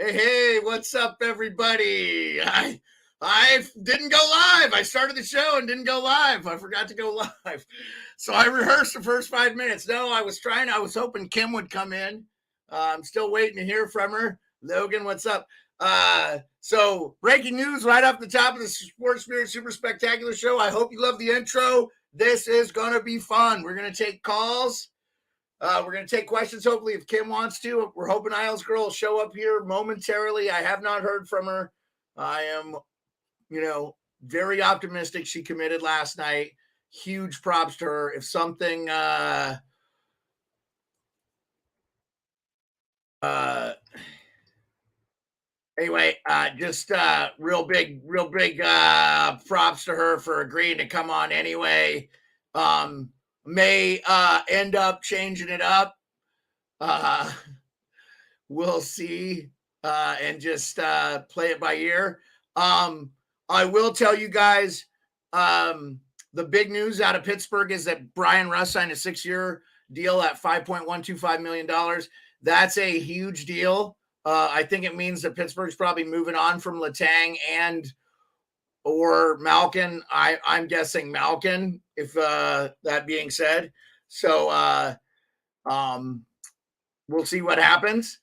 Hey, what's up, everybody? I didn't go live. I started the show and didn't go live. I forgot to go live. So I rehearsed the first 5 minutes. No, I was hoping Kim would come in. I'm still waiting to hear from her. Logan, what's up? So breaking news right off the top of the Sports Spirit Super Spectacular Show. I hope you love the intro. This is going to be fun. We're going to take calls. We're going to take questions, hopefully, if Kim wants to. We're hoping Isles Girl will show up here momentarily. I have not heard from her. I am, very optimistic. She committed last night. Huge props to her. If something anyway, just real big props to her for agreeing to come on anyway. May end up changing it up. We'll see, and just play it by ear. I will tell you guys, the big news out of Pittsburgh is that Brian Russ signed a 6-year deal at $5.125 million. That's a huge deal. I think it means that Pittsburgh's probably moving on from Letang or Malkin. I'm guessing Malkin, if that being said. So we'll see what happens.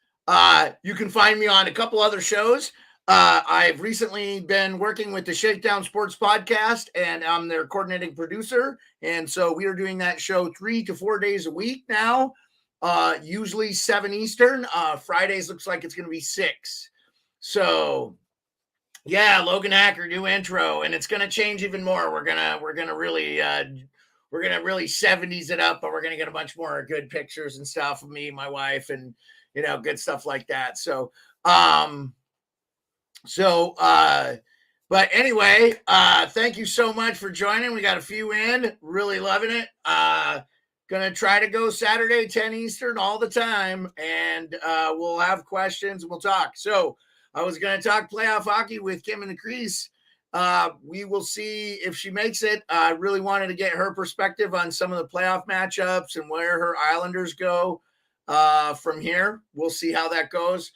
You can find me on a couple other shows. I've recently been working with the Shakedown Sports Podcast, and I'm their coordinating producer. And so we are doing that show 3 to 4 days a week now, usually 7 Eastern. Fridays looks like it's going to be 6. So yeah, Logan Hacker, new intro, and it's going to change even more. We're gonna really 70s it up, but we're gonna get a bunch more good pictures and stuff of me, my wife, and good stuff like that. So, but anyway, thank you so much for joining. We got a few in, really loving it. Gonna try to go Saturday 10 Eastern all the time, and we'll have questions and we'll talk. So I was going to talk playoff hockey with Kim in the Crease. We will see if she makes it. I really wanted to get her perspective on some of the playoff matchups and where her Islanders go from here. We'll see how that goes.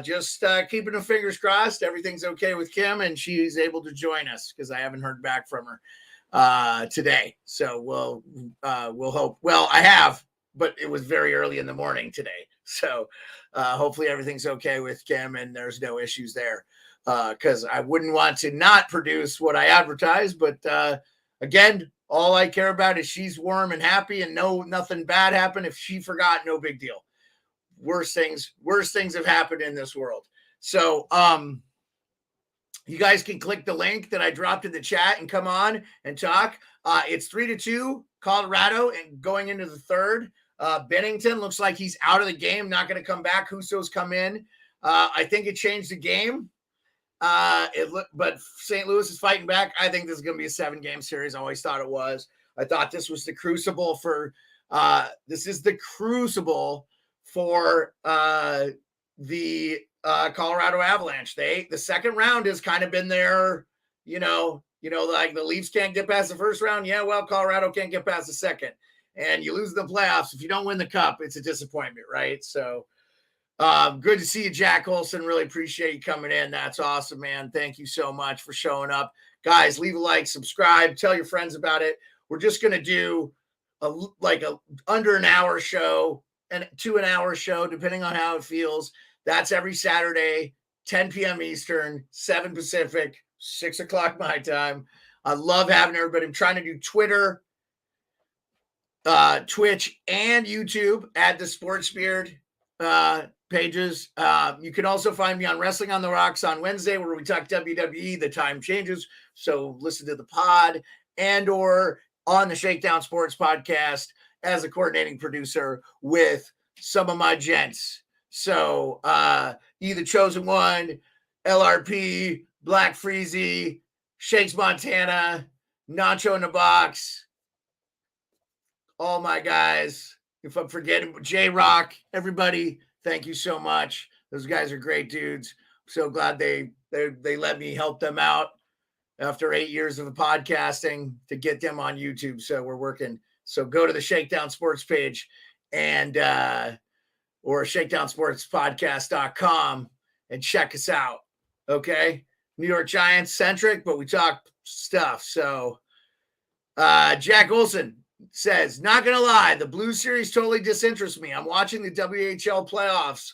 Just keeping the fingers crossed. Everything's okay with Kim and she's able to join us because I haven't heard back from her today. So we'll hope. Well, I have, but it was very early in the morning today. So hopefully everything's okay with Kim and there's no issues there, because I wouldn't want to not produce what I advertise. But again, all I care about is she's warm and happy and nothing bad happened. If she forgot, no big deal. Worse things have happened in this world. So you guys can click the link that I dropped in the chat and come on and talk. It's 3-2 Colorado and going into the third. Bennington looks like he's out of the game, not going to come back. Husso's come in. I think it changed the game. But St. Louis is fighting back. I think this is going to be a 7-game series. I always thought it was. I thought this was the crucible for the Colorado Avalanche. The second round has kind of been their, like the Leafs can't get past the first round. Yeah, well, Colorado can't get past the second. And you lose the playoffs. If you don't win the cup, it's a disappointment, right? So good to see you, Jack Olson. Really appreciate you coming in. That's awesome, man. Thank you so much for showing up. Guys, leave a like, subscribe, tell your friends about it. We're just going to do a under an hour show and to an hour show, depending on how it feels. That's every Saturday, 10 p.m. Eastern, 7 Pacific, 6 o'clock my time. I love having everybody. I'm trying to do Twitter, Twitch, and YouTube at the Sports Beard pages. You can also find me on Wrestling on the Rocks on Wednesday, where we talk WWE. The time changes, so listen to the pod, and or on the Shakedown Sports Podcast as a coordinating producer with some of my gents. So either Chosen One, LRP, Black Freezy, Shakes Montana, Nacho in the Box, all my guys. If I'm forgetting J-Rock, everybody, thank you so much. Those guys are great dudes. I'm so glad they let me help them out after 8 years of podcasting to get them on YouTube. So we're working. So go to the Shakedown Sports page and or shakedownsportspodcast.com and check us out. Okay. New York Giants centric, but we talk stuff. So Jack Olson says, not going to lie, the Blues series totally disinterests me. I'm watching the WHL playoffs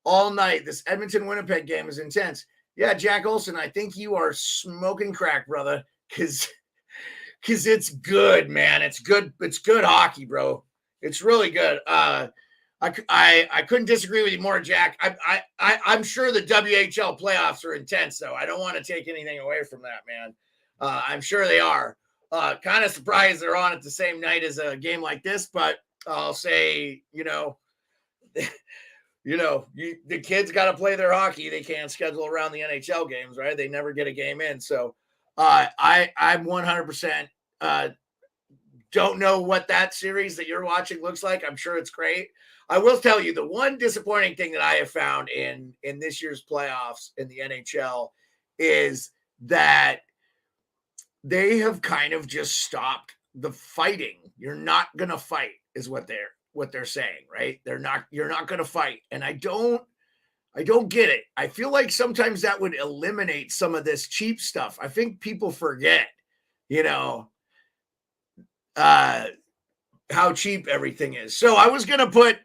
all night. This Edmonton-Winnipeg game is intense. Yeah, Jack Olson, I think you are smoking crack, brother, because it's good, man. It's good. It's good hockey, bro. It's really good. I couldn't disagree with you more, Jack. I'm sure the WHL playoffs are intense, though. I don't want to take anything away from that, man. I'm sure they are. Kind of surprised they're on at the same night as a game like this, but I'll say, the kids got to play their hockey. They can't schedule around the NHL games, right? They never get a game in. So I'm 100% don't know what that series that you're watching looks like. I'm sure it's great. I will tell you the one disappointing thing that I have found in this year's playoffs in the NHL is that they have kind of just stopped the fighting. You're not going to fight is what they're saying, right? You're not going to fight. And I don't get it. I feel like sometimes that would eliminate some of this cheap stuff. I think people forget, how cheap everything is. So I was going to put,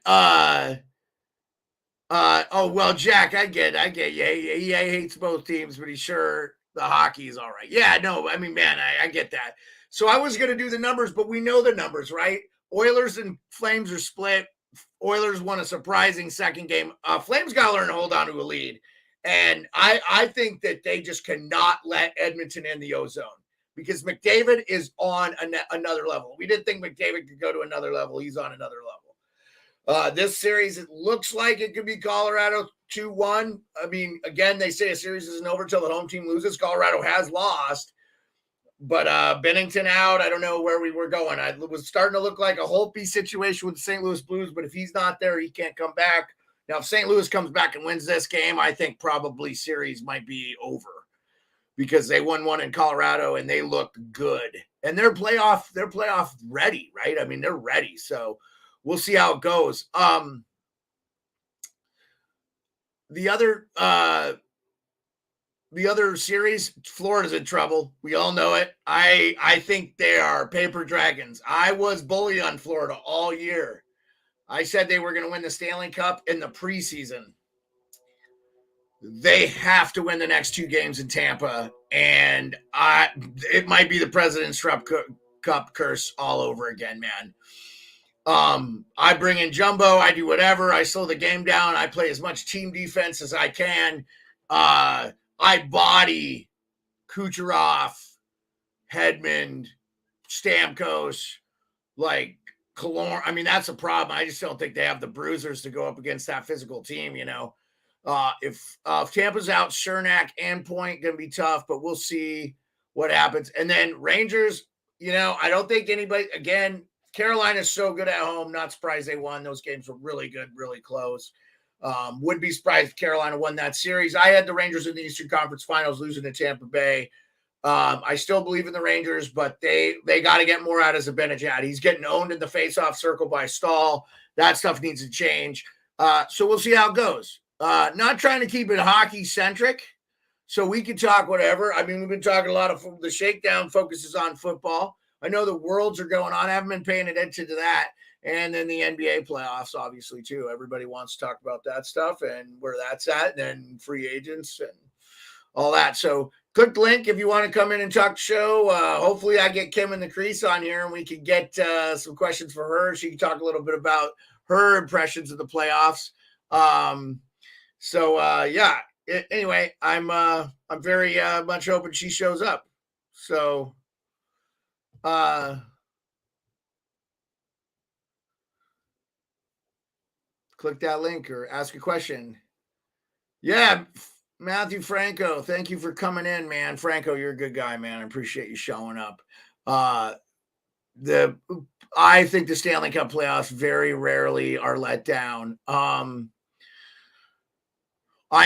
Jack, I get. Yeah, he hates both teams, but he's sure the hockey is all right. Yeah, no, I mean, man, I get that. So I was going to do the numbers, but we know the numbers, right? Oilers and Flames are split. Oilers won a surprising second game. Flames got to learn to hold on to a lead. And I think that they just cannot let Edmonton in the ozone because McDavid is on another level. We didn't think McDavid could go to another level. He's on another level. This series, it looks like it could be Colorado 2-1. I mean, again, they say a series isn't over until the home team loses. Colorado has lost. But Bennington out, I don't know where we were going. It was starting to look like a Holtby situation with the St. Louis Blues, but if he's not there, he can't come back. Now, if St. Louis comes back and wins this game, I think probably series might be over because they won one in Colorado and they look good. And they're playoff ready, right? I mean, they're ready. So we'll see how it goes. The other series, Florida's in trouble. We all know it. I think they are paper dragons. I was bullied on Florida all year. I said they were going to win the Stanley Cup in the preseason. They have to win the next two games in Tampa, and it might be the President's Cup curse all over again, man. I bring in Jumbo. I do whatever. I slow the game down. I play as much team defense as I can. I body Kucherov, Hedman, Stamkos, like Killorn. I mean, that's a problem. I just don't think they have the bruisers to go up against that physical team, If Tampa's out, Cernak and Point going to be tough, but we'll see what happens. And then Rangers, I don't think anybody, again, Carolina's so good at home. Not surprised they won. Those games were really good, really close. Would be surprised if Carolina won that series. I had the Rangers in the Eastern Conference Finals losing to Tampa Bay. I still believe in the Rangers, but they got to get more out of Zibanejad. He's getting owned in the faceoff circle by Stahl. That stuff needs to change. So we'll see how it goes. Not trying to keep it hockey-centric, so we can talk whatever. I mean, we've been talking a lot of the shakedown focuses on football. I know the Worlds are going on. I haven't been paying attention to that. And then the NBA playoffs, obviously, too. Everybody wants to talk about that stuff and where that's at, and then free agents and all that. So click the link if you want to come in and talk show. Hopefully I get Kim in the Crease on here and we can get some questions for her. She can talk a little bit about her impressions of the playoffs. Anyway, I'm very much hoping she shows up. So click that link or ask a question. Yeah, Matthew Franco, thank you for coming in, man. Franco, you're a good guy, man. I appreciate you showing up. I think the Stanley Cup playoffs very rarely are let down. I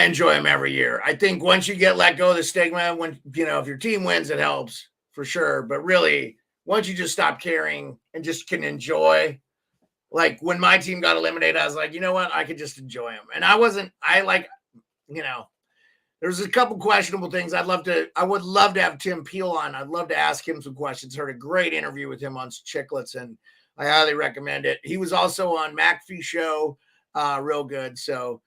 enjoy them every year. I think once you get let go of the stigma, if your team wins, it helps for sure. But really, once you just stop caring and just can enjoy, like when my team got eliminated, I was like, you know what? I could just enjoy them. And there's a couple questionable things. I would love to have Tim Peel on. I'd love to ask him some questions. Heard a great interview with him on Chicklets, and I highly recommend it. He was also on McAfee Show, real good. So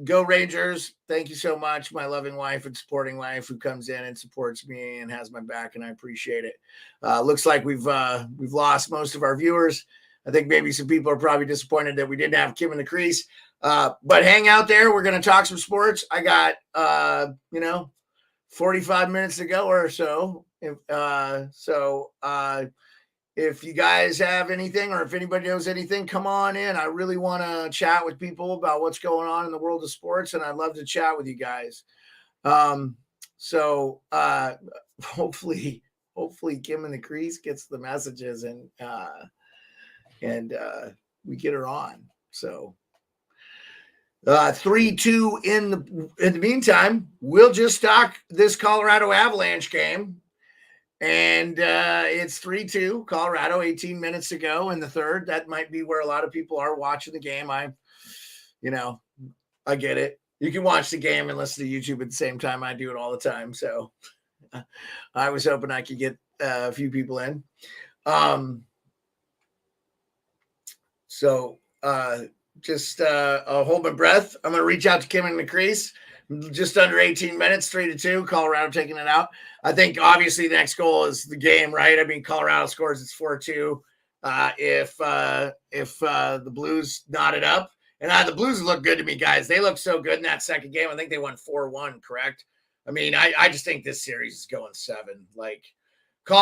go Rangers. Thank you so much. My loving wife and supporting wife who comes in and supports me and has my back, and I appreciate it. Looks like we've lost most of our viewers. I think maybe some people are probably disappointed that we didn't have Kim in the Crease. But hang out there. We're going to talk some sports. I got, 45 minutes to go or so. If you guys have anything, or if anybody knows anything, come on in. I really want to chat with people about what's going on in the world of sports, and I'd love to chat with you guys. Hopefully Kim in the Crease gets the messages and we get her on. So 3-2 in the meantime, we'll just talk this Colorado Avalanche game. And it's 3-2 Colorado, 18 minutes to go in the third. That might be where a lot of people are watching the game. I get it. You can watch the game and listen to YouTube at the same time. I do it all the time. So I was hoping I could get a few people in. Just hold my breath. I'm going to reach out to Kim in the Crease. Just under 18 minutes, 3-2, Colorado taking it out. I think obviously the next goal is the game, right? I mean, Colorado scores, it's 4-2. If the Blues knot it up, and the Blues look good to me, guys. They look so good in that second game. I think they won 4-1, correct? I mean, I just think this series is going 7.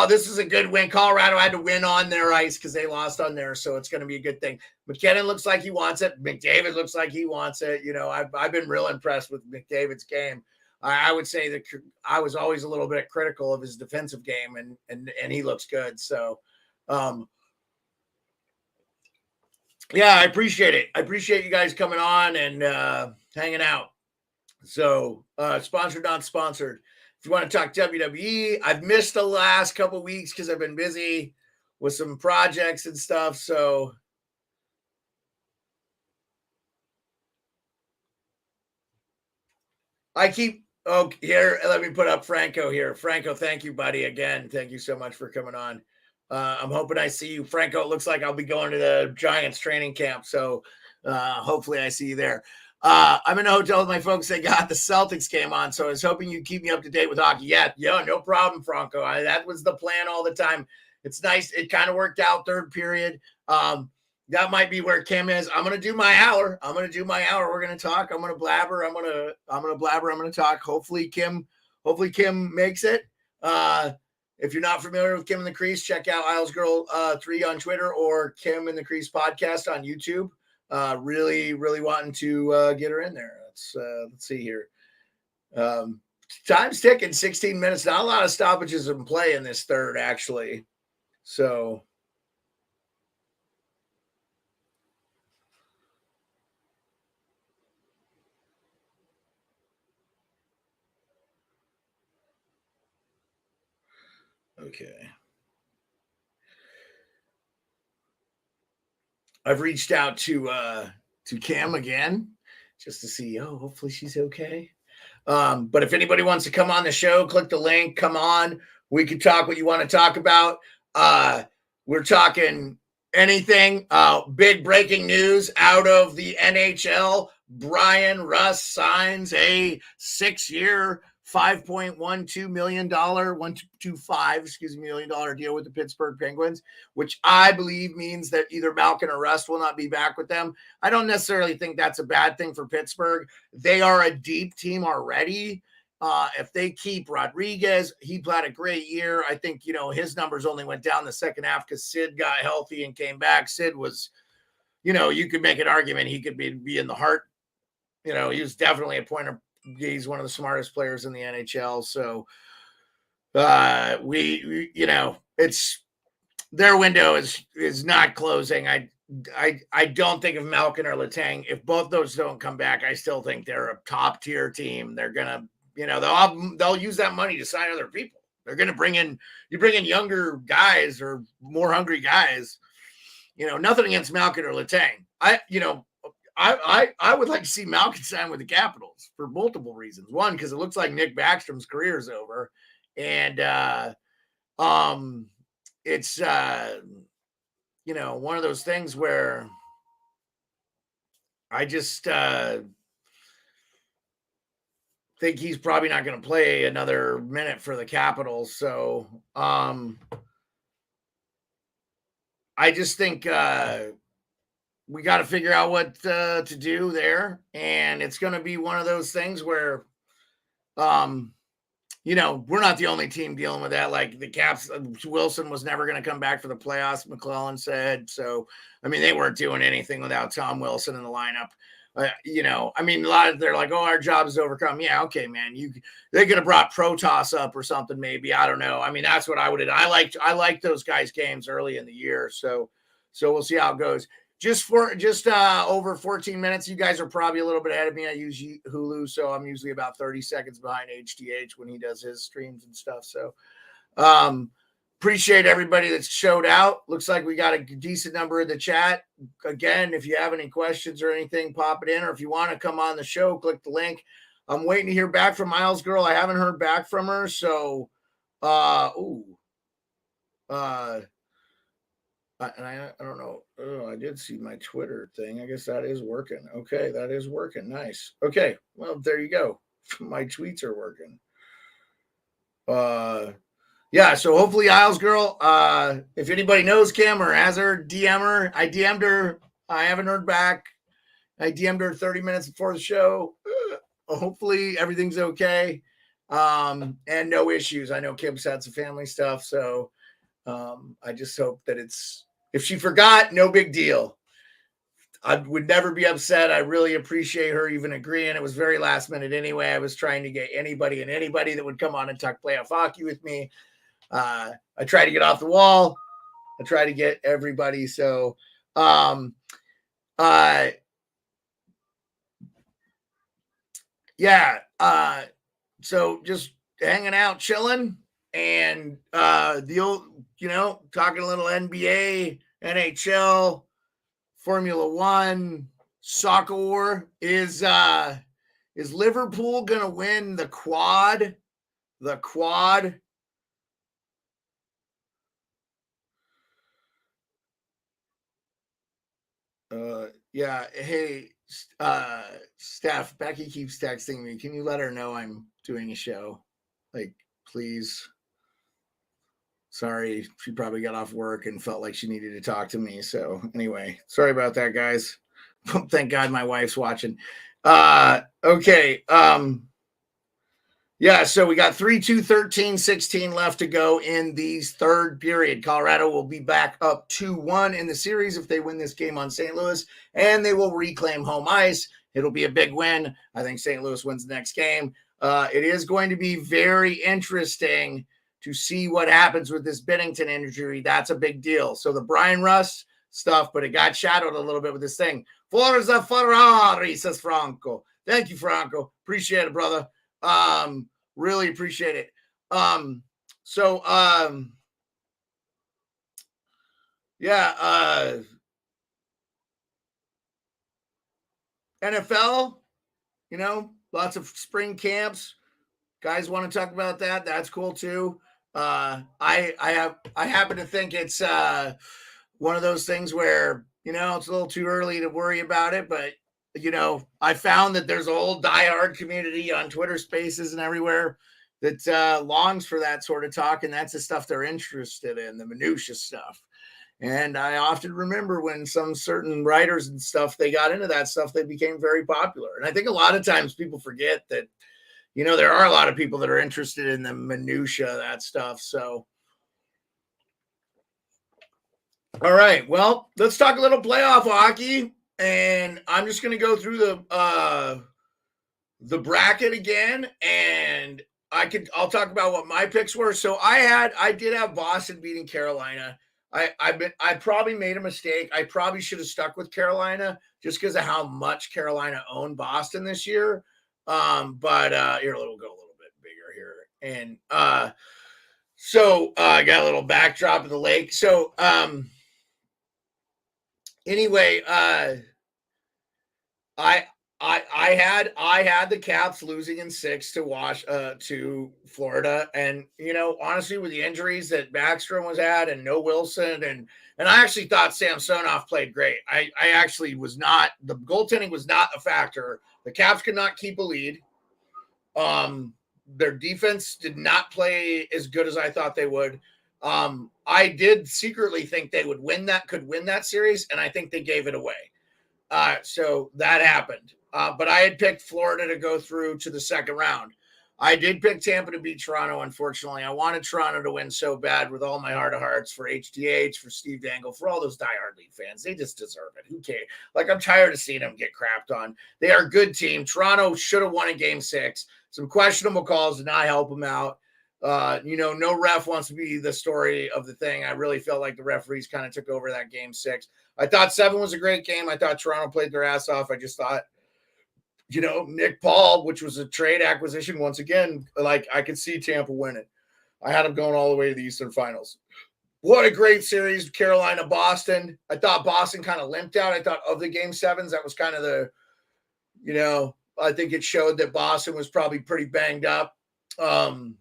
This is a good win. Colorado had to win on their ice because they lost on theirs, so it's going to be a good thing. McKinnon looks like he wants it. McDavid looks like he wants it. I've been real impressed with McDavid's game. I would say that I was always a little bit critical of his defensive game, and he looks good. So, I appreciate it. I appreciate you guys coming on and hanging out. So, sponsored, not sponsored. If you want to talk WWE, I've missed the last couple weeks because I've been busy with some projects and stuff. So here, let me put up Franco here. Franco, thank you, buddy. Again, thank you so much for coming on. I'm hoping I see you. Franco, it looks like I'll be going to the Giants training camp. So hopefully I see you there. I'm in a hotel with my folks. They got the Celtics game on, so I was hoping you'd keep me up to date with hockey. Yeah, no problem, Franco. That was the plan all the time. It's nice. It kind of worked out third period. That might be where Kim is. I'm going to do my hour. We're going to talk. I'm going to blabber. I'm going to talk. Hopefully Kim makes it. If you're not familiar with Kim in the Crease, check out IslesGirl3 on Twitter or Kim in the Crease podcast on YouTube. Really wanting to get her in there. Let's see here. Time's ticking, 16 minutes. Not a lot of stoppages in play in this third, actually. So okay. I've reached out to Cam again just to see, hopefully she's okay. But if anybody wants to come on the show, click the link, come on. We can talk what you want to talk about. We're talking anything. Big breaking news out of the NHL. Brian Rust signs a 6-year, $5.12 million, $1.25 million deal with the Pittsburgh Penguins, which I believe means that either Malkin or Rust will not be back with them. I don't necessarily think that's a bad thing for Pittsburgh. They are a deep team already. If they keep Rodriguez, he had a great year. I think, his numbers only went down the second half because Sid got healthy and came back. Sid was, you could make an argument he could be in the heart. He was definitely a point of, he's one of the smartest players in the NHL. So it's their window is not closing. I don't think of Malkin or Letang. If both those don't come back, I still think they're a top tier team. They're gonna, they'll use that money to sign other people. They're gonna bring in younger guys or more hungry guys. Nothing against Malkin or Letang. I would like to see Malkin sign with the Capitals for multiple reasons. One, because it looks like Nick Backstrom's career is over, and it's one of those things where I just think he's probably not going to play another minute for the Capitals. So I just think we got to figure out what to do there. And it's going to be one of those things where, we're not the only team dealing with that. Like the Caps, Wilson was never going to come back for the playoffs, McClellan said. So, I mean, they weren't doing anything without Tom Wilson in the lineup. A lot of they're like, oh, our job is overcome. Yeah, okay, man. They could have brought Protoss up or something, maybe. I don't know. I mean, that's what I would have. I liked those guys' games early in the year. So we'll see how it goes. Just over 14 minutes. You guys are probably a little bit ahead of me. I use Hulu, so I'm usually about 30 seconds behind HDH when he does his streams and stuff. So appreciate everybody that showed out. Looks like we got a decent number in the chat. Again, if you have any questions or anything, pop it in. Or if you want to come on the show, click the link. I'm waiting to hear back from Isles Girl. I haven't heard back from her. So, I don't know. Oh, I did see my Twitter thing. I guess that is working. Okay, that is working. Nice. Okay, well, there you go. My tweets are working. Yeah, so hopefully Isles Girl, if anybody knows Kim or has her, DM her. I DM'd her. I haven't heard back. I DM'd her 30 minutes before the show. Hopefully everything's okay. And no issues. I know Kim's had some family stuff, so I just hope that if she forgot, no big deal. I would never be upset. I really appreciate her even agreeing. It was very last minute anyway. I was trying to get anybody that would come on and talk playoff hockey with me. I try to get off the wall. I try to get everybody. So, so just hanging out, chilling, and the old, talking a little NBA, NHL, Formula One, soccer war. Is Liverpool gonna win the quad? The quad. Hey, Steph, Becky keeps texting me. Can you let her know I'm doing a show? Like, please. Sorry, she probably got off work and felt like she needed to talk to me. So anyway, sorry about that, guys. Thank God my wife's watching. Okay. So we got 3-2, 13-16 left to go in the third period. Colorado will be back up 2-1 in the series if they win this game on St. Louis, and they will reclaim home ice. It'll be a big win. I think St. Louis wins the next game. It is going to be very interesting to see what happens with this Binnington injury. That's a big deal. So the Brian Russ stuff, but it got shadowed a little bit with this thing. Forza Ferrari, says Franco. Thank you, Franco. Appreciate it, brother. Really appreciate it. NFL, lots of spring camps. Guys want to talk about that? That's cool too. I happen to think it's one of those things where, it's a little too early to worry about it, but I found that there's a whole diehard community on Twitter Spaces and everywhere that longs for that sort of talk, and that's the stuff they're interested in, the minutia stuff. And I often remember when some certain writers and stuff, they got into that stuff, they became very popular. And I think a lot of times people forget that, there are a lot of people that are interested in the minutia of that stuff. So, all right, well, let's talk a little playoff hockey. And I'm just going to go through the bracket again, and I'll talk about what my picks were. So I did have Boston beating Carolina. I probably made a mistake. I probably should have stuck with Carolina just because of how much Carolina owned Boston this year. But here, we'll go a little bit bigger here. And so I got a little backdrop of the lake. So anyway, I had the Caps losing in 6 to Florida, and honestly, with the injuries that Backstrom was at, and no Wilson, and I actually thought Samsonov played great. I actually was not, the goaltending was not a factor. The Caps could not keep a lead. Their defense did not play as good as I thought they would. I did secretly think they could win that series, and I think they gave it away. So that happened. But I had picked Florida to go through to the second round. I did pick Tampa to beat Toronto, unfortunately. I wanted Toronto to win so bad with all my heart of hearts, for HDH, for Steve Dangle, for all those diehard League fans. They just deserve it. Who cares? Like, I'm tired of seeing them get crapped on. They are a good team. Toronto should have won in Game 6. Some questionable calls did not help them out. No ref wants to be the story of the thing. I really felt like the referees kind of took over that Game 6. I thought 7 was a great game. I thought Toronto played their ass off. I just thought, Nick Paul, which was a trade acquisition, once again, like, I could see Tampa winning. I had them going all the way to the Eastern Finals. What a great series, Carolina-Boston. I thought Boston kind of limped out. I thought of the Game 7s, that was kind of the, I think it showed that Boston was probably pretty banged up. Hope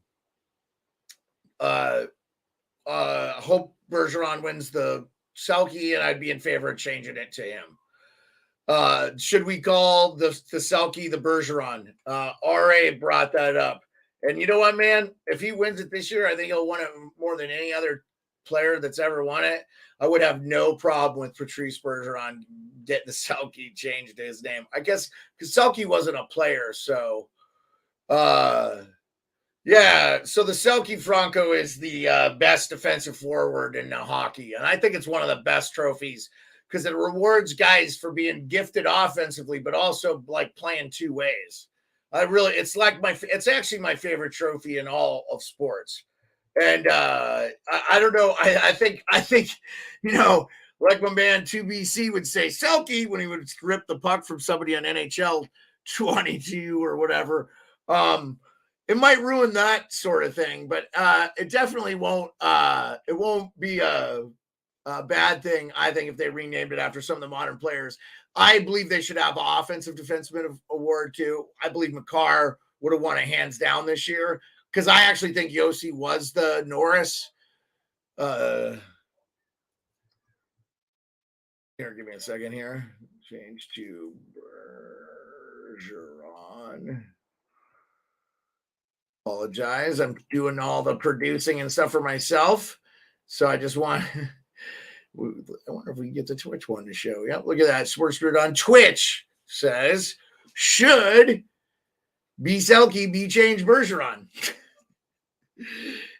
Bergeron wins the Selke, and I'd be in favor of changing it to him. Should we call the Selke the Bergeron? RA brought that up. And you know what, man? If he wins it this year, I think he'll win it more than any other player that's ever won it. I would have no problem with Patrice Bergeron getting the Selke changed to his name. I guess because Selke wasn't a player, so yeah. So the Selke Franco is the best defensive forward in hockey, and I think it's one of the best trophies, because it rewards guys for being gifted offensively, but also like playing two ways. It's actually my favorite trophy in all of sports. And I don't know. I think, like my man 2BC would say, Selke, when he would rip the puck from somebody on NHL 22 or whatever. It might ruin that sort of thing, but it definitely won't. It won't be a bad thing, I think, if they renamed it after some of the modern players. I believe they should have an offensive defenseman award too. I believe Makar would have won it hands down this year, because I actually think Yossi was the Norris. Here, give me a second here. Change to Bergeron. Apologize. I'm doing all the producing and stuff for myself. So I just want... I wonder if we can get the Twitch one to show. Yep, look at that. Sportsgrid on Twitch says, should Selke be changed Bergeron?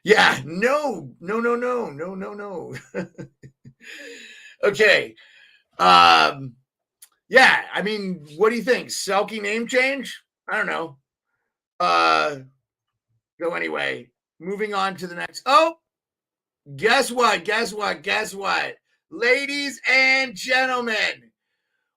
Yeah, no. Okay. Yeah, I mean, what do you think? Selke name change? I don't know. So anyway, moving on to the next. Oh, guess what? Ladies and gentlemen,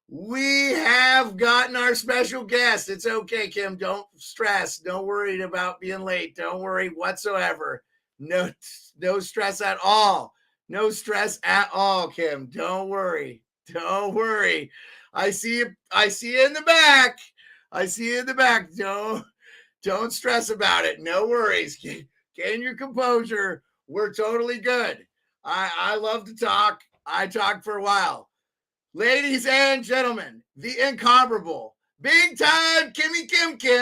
we have gotten our special guest. It's okay, Kim. Don't stress. Don't worry about being late. Don't worry whatsoever. No stress at all. No stress at all, Kim. Don't worry. I see you in the back. Don't stress about it. No worries. Gain your composure. We're totally good. I love to talk. I talked for a while. Ladies and gentlemen, the incomparable, big time Kim,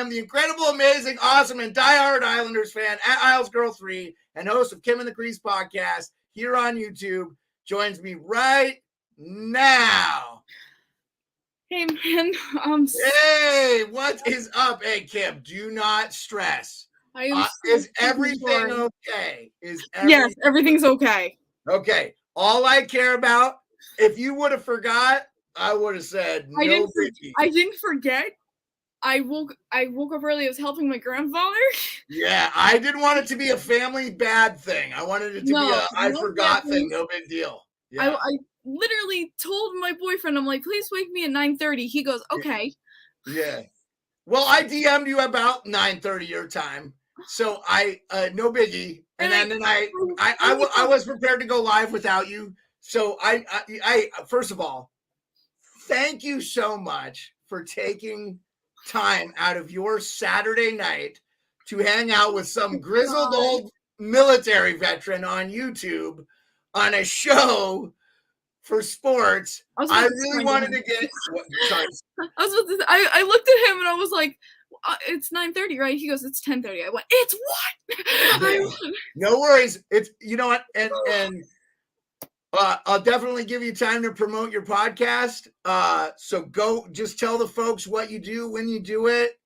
the incredible, amazing, awesome, and diehard Islanders fan at IslesGirl3 and host of Kim and the Crease podcast here on YouTube, joins me right now. Hey, man. Hey, what is up? Hey, Kim, do not stress. Is everything okay? Yes, everything's okay. Okay. All I care about, if you would have forgot, I would have said no biggie. I didn't forget. I woke up early. I was helping my grandfather. Yeah, I didn't want it to be a family bad thing. I wanted it to be I forgot thing. No big deal. Yeah. I literally told my boyfriend, I'm like, please wake me at 9:30. He goes, okay. Yeah. Well, I DM'd you about 9:30 your time. So I no biggie. And then I was prepared to go live without you. So I first of all, thank you so much for taking time out of your Saturday night to hang out with some grizzled old military veteran on YouTube on a show for sports. I really wanted to get. Sorry. I looked at him and I was like, "It's 9:30, right?" He goes, "It's 10:30." I went, "It's what?" No worries. It's you know what, and I'll definitely give you time to promote your podcast. So go, just tell the folks what you do, when you do it,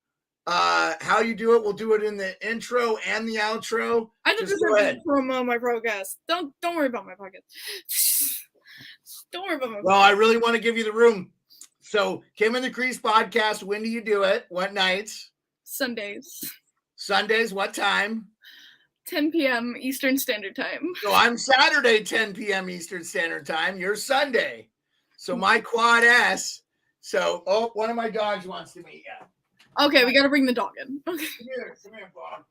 how you do it. We'll do it in the intro and the outro. I just deserve to promote my podcast. Don't worry about my podcast. Don't worry about my podcast. Well, I really want to give you the room. So, Kim and the Crease podcast. When do you do it? What nights? Sundays. Sundays. What time? 10 p.m. Eastern Standard Time. So I'm Saturday, 10 p.m. Eastern Standard Time. You're Sunday. So my quad S. So, one of my dogs wants to meet you. Okay, we got to bring the dog in. Okay. Come here, Bob.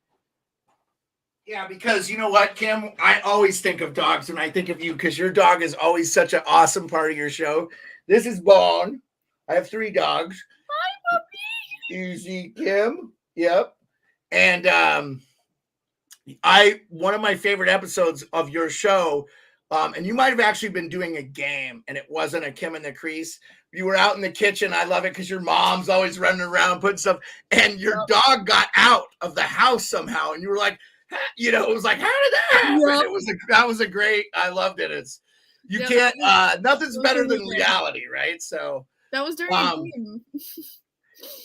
Yeah, because you know what, Kim? I always think of dogs when I think of you because your dog is always such an awesome part of your show. This is Bone. I have 3 dogs. Hi, puppy. Easy, Kim. Yep. And one of my favorite episodes of your show, and you might have actually been doing a game, and it wasn't a Kim and the Crease. You were out in the kitchen. I love it because your mom's always running around putting stuff, and your dog got out of the house somehow, and you were like, it was like, how did that happen? Yep. That was a great. I loved it. It's you can't. Nothing's better than reality, right? So that was during the game.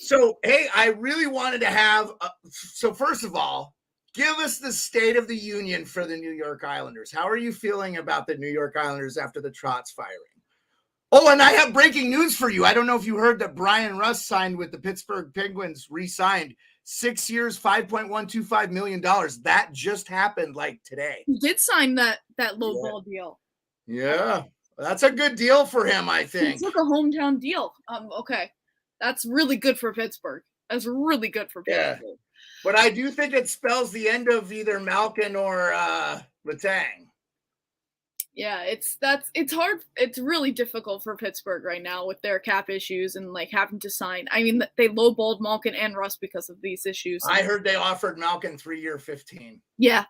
So hey, I really wanted to have. So first of all, give us the state of the union for the New York Islanders. How are you feeling about the New York Islanders after the Trotz firing? Oh, and I have breaking news for you. I don't know if you heard that Brian Russ signed with the Pittsburgh Penguins, re-signed 6 years, $5.125 million. That just happened like today. He did sign that low ball deal. Yeah, that's a good deal for him, I think. He took a hometown deal. Okay. That's really good for Pittsburgh. That's really good for Pittsburgh. Yeah. But I do think it spells the end of either Malkin or Letang. Yeah, it's hard. It's really difficult for Pittsburgh right now with their cap issues and like having to sign. I mean, they lowballed Malkin and Russ because of these issues. I heard they offered Malkin 3-year, 15. Yeah.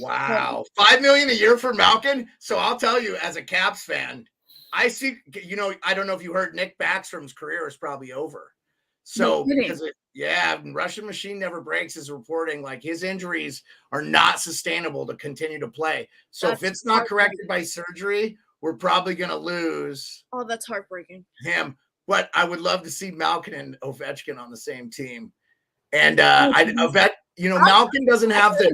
Wow, $5 million a year for Malkin. So I'll tell you, as a Caps fan, I see. I don't know if you heard Nick Backstrom's career is probably over. So because Russian machine never breaks is reporting like his injuries are not sustainable to continue to play. So if it's not corrected by surgery, we're probably going to lose. Oh, that's heartbreaking. Him. But I would love to see Malkin and Ovechkin on the same team. And Malkin doesn't have the.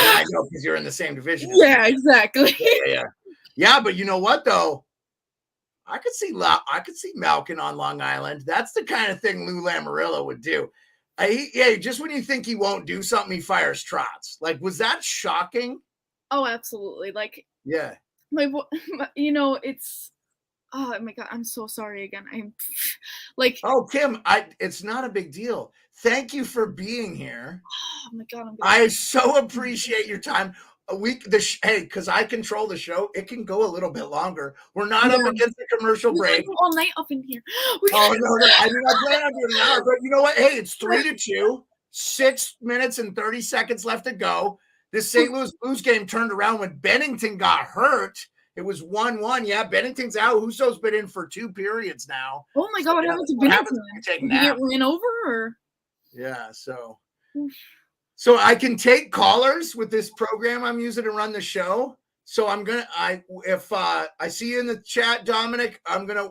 I know because you're in the same division. Yeah, exactly. Yeah, but you know what though? I could see Malkin on Long Island. That's the kind of thing Lou Lamoriello would do. Just when you think he won't do something, he fires Trotz. Like, was that shocking? Oh, absolutely. Like, yeah. It's. Oh my God, I'm so sorry again. I'm like. Oh, Kim, it's not a big deal. Thank you for being here. Oh my God, I so appreciate your time. Because I control the show, it can go a little bit longer. We're not up against the commercial break. All night up in here. No. I plan on doing an hour, but you know what? Hey, it's 3-2, 6 minutes and 30 seconds left to go. This St. Louis Blues game turned around when Bennington got hurt. It was 1-1. Yeah, Bennington's out. Husso's been in for 2 periods now. Oh my God, what happened to Bennington? Did he get ran over? Or? Yeah, So I can take callers with this program I'm using to run the show. So if I see you in the chat, Dominic,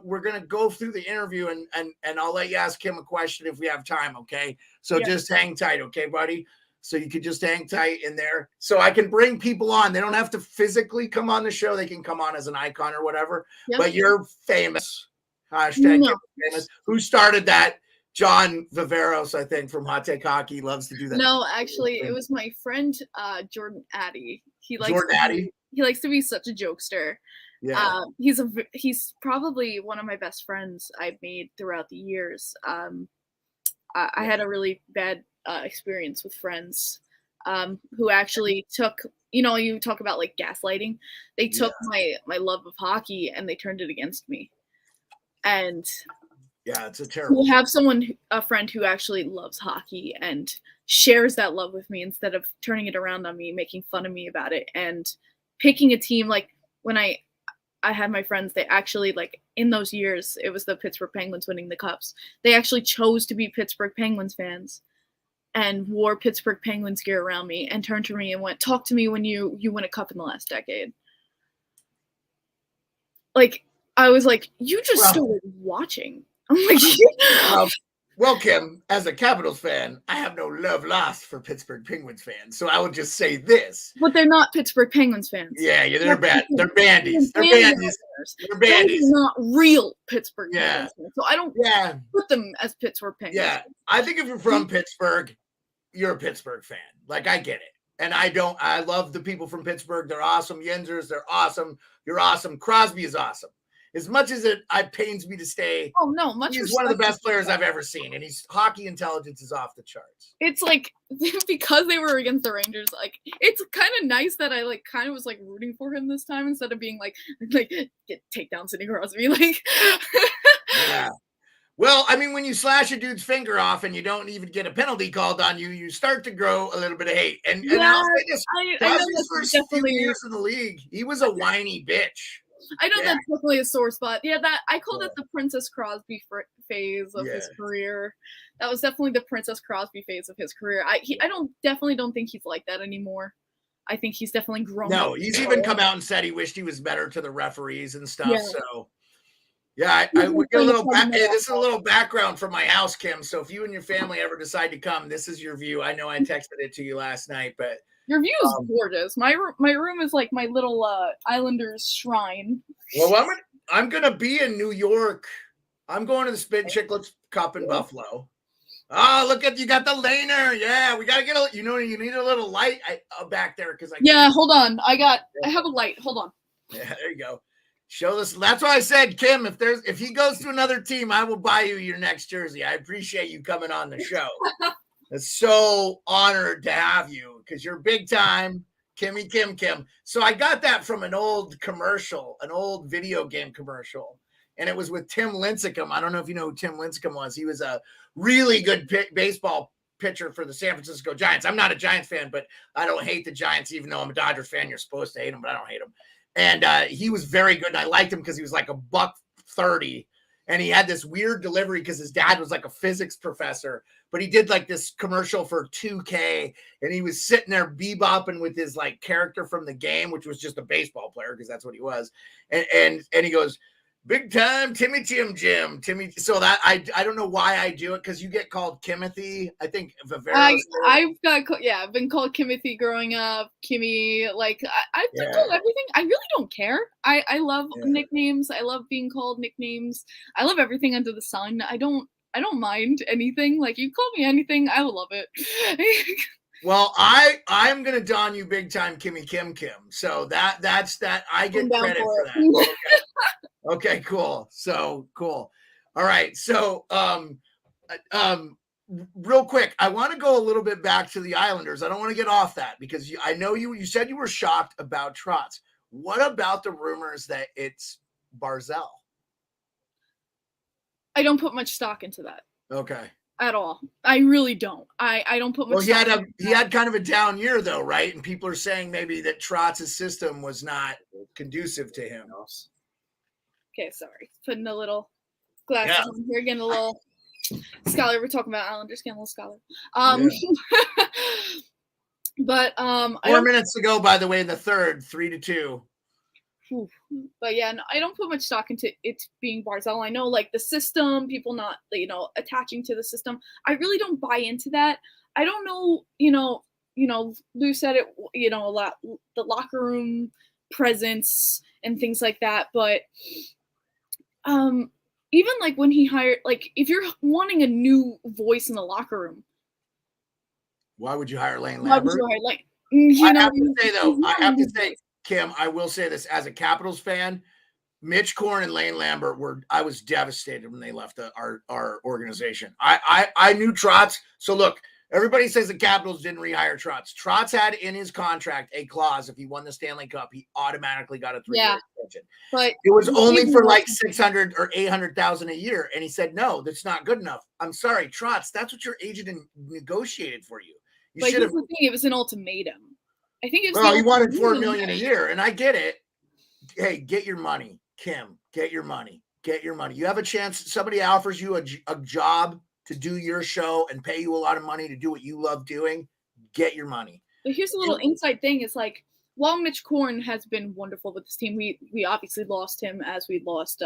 we're gonna go through the interview and I'll let you ask him a question if we have time. Okay. So just hang tight. Okay, buddy. So you could just hang tight in there. So I can bring people on. They don't have to physically come on the show. They can come on as an icon or whatever, but you're famous. Hashtag famous. Who started that? John Viveros, I think, from Hot Take Hockey, loves to do that. No, actually, it was my friend Jordan Addy. He likes to be such a jokester. Yeah. He's probably one of my best friends I've made throughout the years. I had a really bad experience with friends who actually took, you talk about like gaslighting. They took my love of hockey and they turned it against me. And yeah, it's a terrible. You have a friend who actually loves hockey and shares that love with me instead of turning it around on me, making fun of me about it, and picking a team. Like when I had my friends, they actually, like, in those years, it was the Pittsburgh Penguins winning the Cups. They actually chose to be Pittsburgh Penguins fans and wore Pittsburgh Penguins gear around me and turned to me and went, "Talk to me when you win a cup in the last decade." Like, I was like, "You just started watching." I'm like, well, Kim, as a Capitals fan, I have no love lost for Pittsburgh Penguins fans. So I would just say this. But they're not Pittsburgh Penguins fans. Yeah, they're bad. They're bandies. They're bandies. They're bandies. They're not real Pittsburgh Penguins fans. So I don't put them as Pittsburgh Penguins. Yeah, I think if you're from Pittsburgh, you're a Pittsburgh fan. Like, I get it. And I love the people from Pittsburgh. They're awesome. Yenzers, they're awesome. You're awesome. Crosby is awesome. As much as it pains me to stay. Oh, no, he's one of the best players I've ever seen. And his hockey intelligence is off the charts. It's like, because they were against the Rangers, like, it's kind of nice that I, like, kind of was, like, rooting for him this time instead of being like take down Sidney Crosby. Like, yeah. Well, I mean, when you slash a dude's finger off and you don't even get a penalty called on you, you start to grow a little bit of hate. And I'll say this, Crosby's first few years in the league, he was a whiny bitch. I know that's definitely a sore spot. Yeah, that I call that the Princess Crosby phase of his career. That was definitely the Princess Crosby phase of his career. I definitely don't think he's like that anymore. I think he's definitely grown. No, he's even come out and said he wished he was better to the referees and stuff. Yeah. So, yeah, I would get a little. This is a little background from my house, Kim. So if you and your family ever decide to come, this is your view. I know I texted it to you last night, but. Your view is gorgeous. My room is like my little Islanders shrine. Well, I'm gonna be in New York. I'm going to the Spit Chicklets Cup in Buffalo. Oh, look at you got the laner. Yeah, we gotta get you need a little light back there because hold on. I have a light. Hold on. Yeah, there you go. Show this. That's why I said, Kim, if he goes to another team, I will buy you your next jersey. I appreciate you coming on the show. It's so honored to have you because you're big time, Kimmy Kim. So I got that from an old commercial, an old video game commercial, and it was with Tim Lincecum. I don't know if you know who Tim Lincecum was. He was a really good baseball pitcher for the San Francisco Giants. I'm not a Giants fan, but I don't hate the Giants, even though I'm a Dodgers fan. You're supposed to hate them, but I don't hate them. And he was very good, and I liked him because he was like $130. And he had this weird delivery because his dad was like a physics professor, but he did like this commercial for 2K and he was sitting there bebopping with his like character from the game, which was just a baseball player because that's what he was. And he goes, "Big time Timmy Jim. So that I don't know why I do it because you get called Kimothy. I think I've been called Kimothy growing up. Kimmy, like I've been called everything. I really don't care. I love nicknames. I love being called nicknames. I love everything under the sun. I don't mind anything. Like you call me anything, I will love it. Well, I'm gonna don you big time Kimmy Kim. So that's that. I get credit for that. Okay, cool. So cool. All right. So real quick, I want to go a little bit back to the Islanders. I don't want to get off that because I know you said you were shocked about Trotz. What about the rumors that it's Barzal? I don't put much stock into that. Okay. At all. I really don't. I don't put much stock into that. He had kind of a down year though, right? And people are saying maybe that Trotz's system was not conducive to him. Okay, sorry. Putting a little glasses on here, getting a little scholar. We're talking about Islanders, getting a little scholar. But 4 minutes to go, by the way, in the third, 3-2. But yeah, no, I don't put much stock into it being Barzal. I know like the system, people not attaching to the system. I really don't buy into that. I don't know, Lou said it, a lot, the locker room presence and things like that, but even like when he hired, like if you're wanting a new voice in the locker room, why would you hire Lane Lambert? I have to say, Kim, I will say this as a Capitals fan, Mitch Korn and Lane Lambert I was devastated when they left our organization. I knew Trotz. So look, Everybody says the Capitals didn't rehire Trotz. Trotz had in his contract a clause: if he won the Stanley Cup, he automatically got a 3-year extension. But it was only for like 600 or 800,000 a year, and he said, "No, that's not good enough." I'm sorry, Trotz. That's what your agent negotiated for you. You should have. It was an ultimatum. I think it was. Well, he wanted $4 million a year, and I get it. Hey, get your money, Kim. Get your money. Get your money. You have a chance. Somebody offers you a job to do your show and pay you a lot of money to do what you love doing. Get your money. But here's a little inside thing. It's like, while Mitch Korn has been wonderful with this team, we obviously lost him as we lost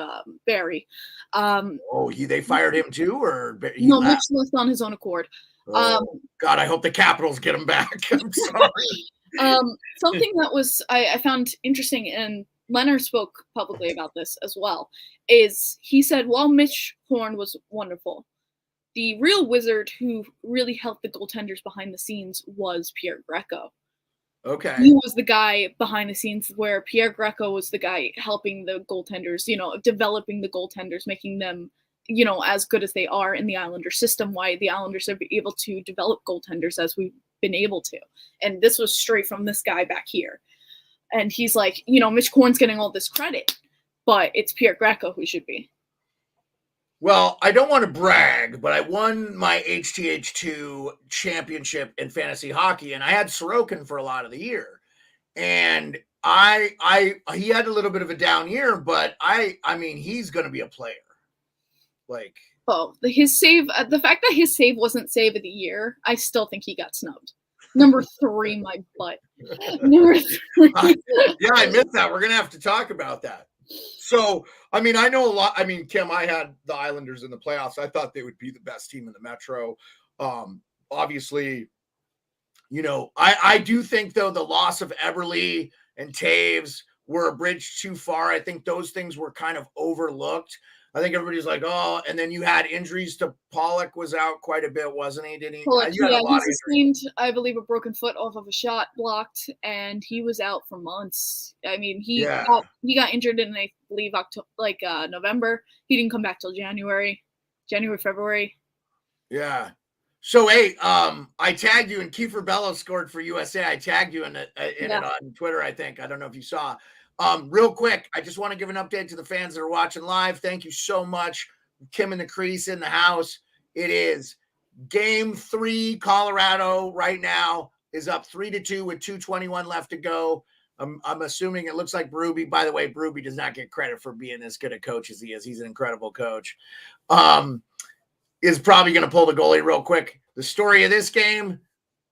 Barry. They fired him too, or no? Mitch left on his own accord. God, I hope the Capitals get him back. I'm sorry. Something that was I found interesting, and Leonard spoke publicly about this as well, is he said, while Mitch Korn was wonderful, the real wizard who really helped the goaltenders behind the scenes was Pierre Greco. Okay. He was the guy behind the scenes where Pierre Greco was the guy helping the goaltenders, developing the goaltenders, making them, as good as they are in the Islander system, why the Islanders are able to develop goaltenders as we've been able to. And this was straight from this guy back here. And he's like, Mitch Korn's getting all this credit, but it's Pierre Greco who should be. Well, I don't want to brag, but I won my HTH2 championship in fantasy hockey, and I had Sorokin for a lot of the year. And he had a little bit of a down year, but I mean, he's going to be a player. Like, his save, the fact that his save wasn't save of the year, I still think he got snubbed. Number 3, my butt. Number 3. I missed that. We're going to have to talk about that. So, I mean, I know a lot. I mean, Kim, I had the Islanders in the playoffs. I thought they would be the best team in the Metro. Obviously, I do think, though, the loss of Eberle and Taves were a bridge too far. I think those things were kind of overlooked. I think everybody's like, oh, and then you had injuries to Pollock was out quite a bit, wasn't he? Did he? Pollock, he sustained, I believe, a broken foot off of a shot blocked, and he was out for months. I mean, he got injured in, I believe, November. He didn't come back till January, February. Yeah. So, hey, I tagged you, and Kiefer Bellows scored for USA. I tagged you in it on Twitter, I think. I don't know if you saw. Real quick, I just want to give an update to the fans that are watching live. Thank you so much. Kim and the Crease in the house. It is Game 3. Colorado right now is up 3-2 with 2:21 left to go. I'm assuming it looks like Berube. By the way, Berube does not get credit for being as good a coach as he is. He's an incredible coach. Is probably going to pull the goalie real quick. The story of this game,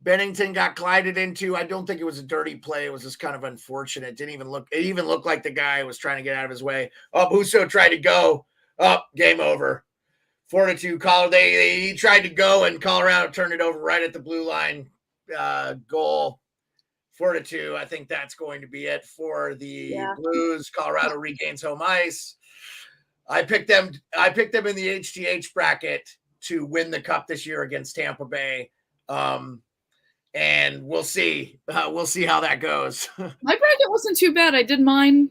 Bennington got glided into. I don't think it was a dirty play. It was just kind of unfortunate. It even looked like the guy was trying to get out of his way. Husso tried to go. Game over. 4-2. He tried to go, and Colorado turned it over right at the blue line. Goal. 4-2. I think that's going to be it for the Blues. Colorado regains home ice. I picked them in the HTH bracket to win the cup this year against Tampa Bay. And we'll see. We'll see how that goes. My bracket wasn't too bad. I did mine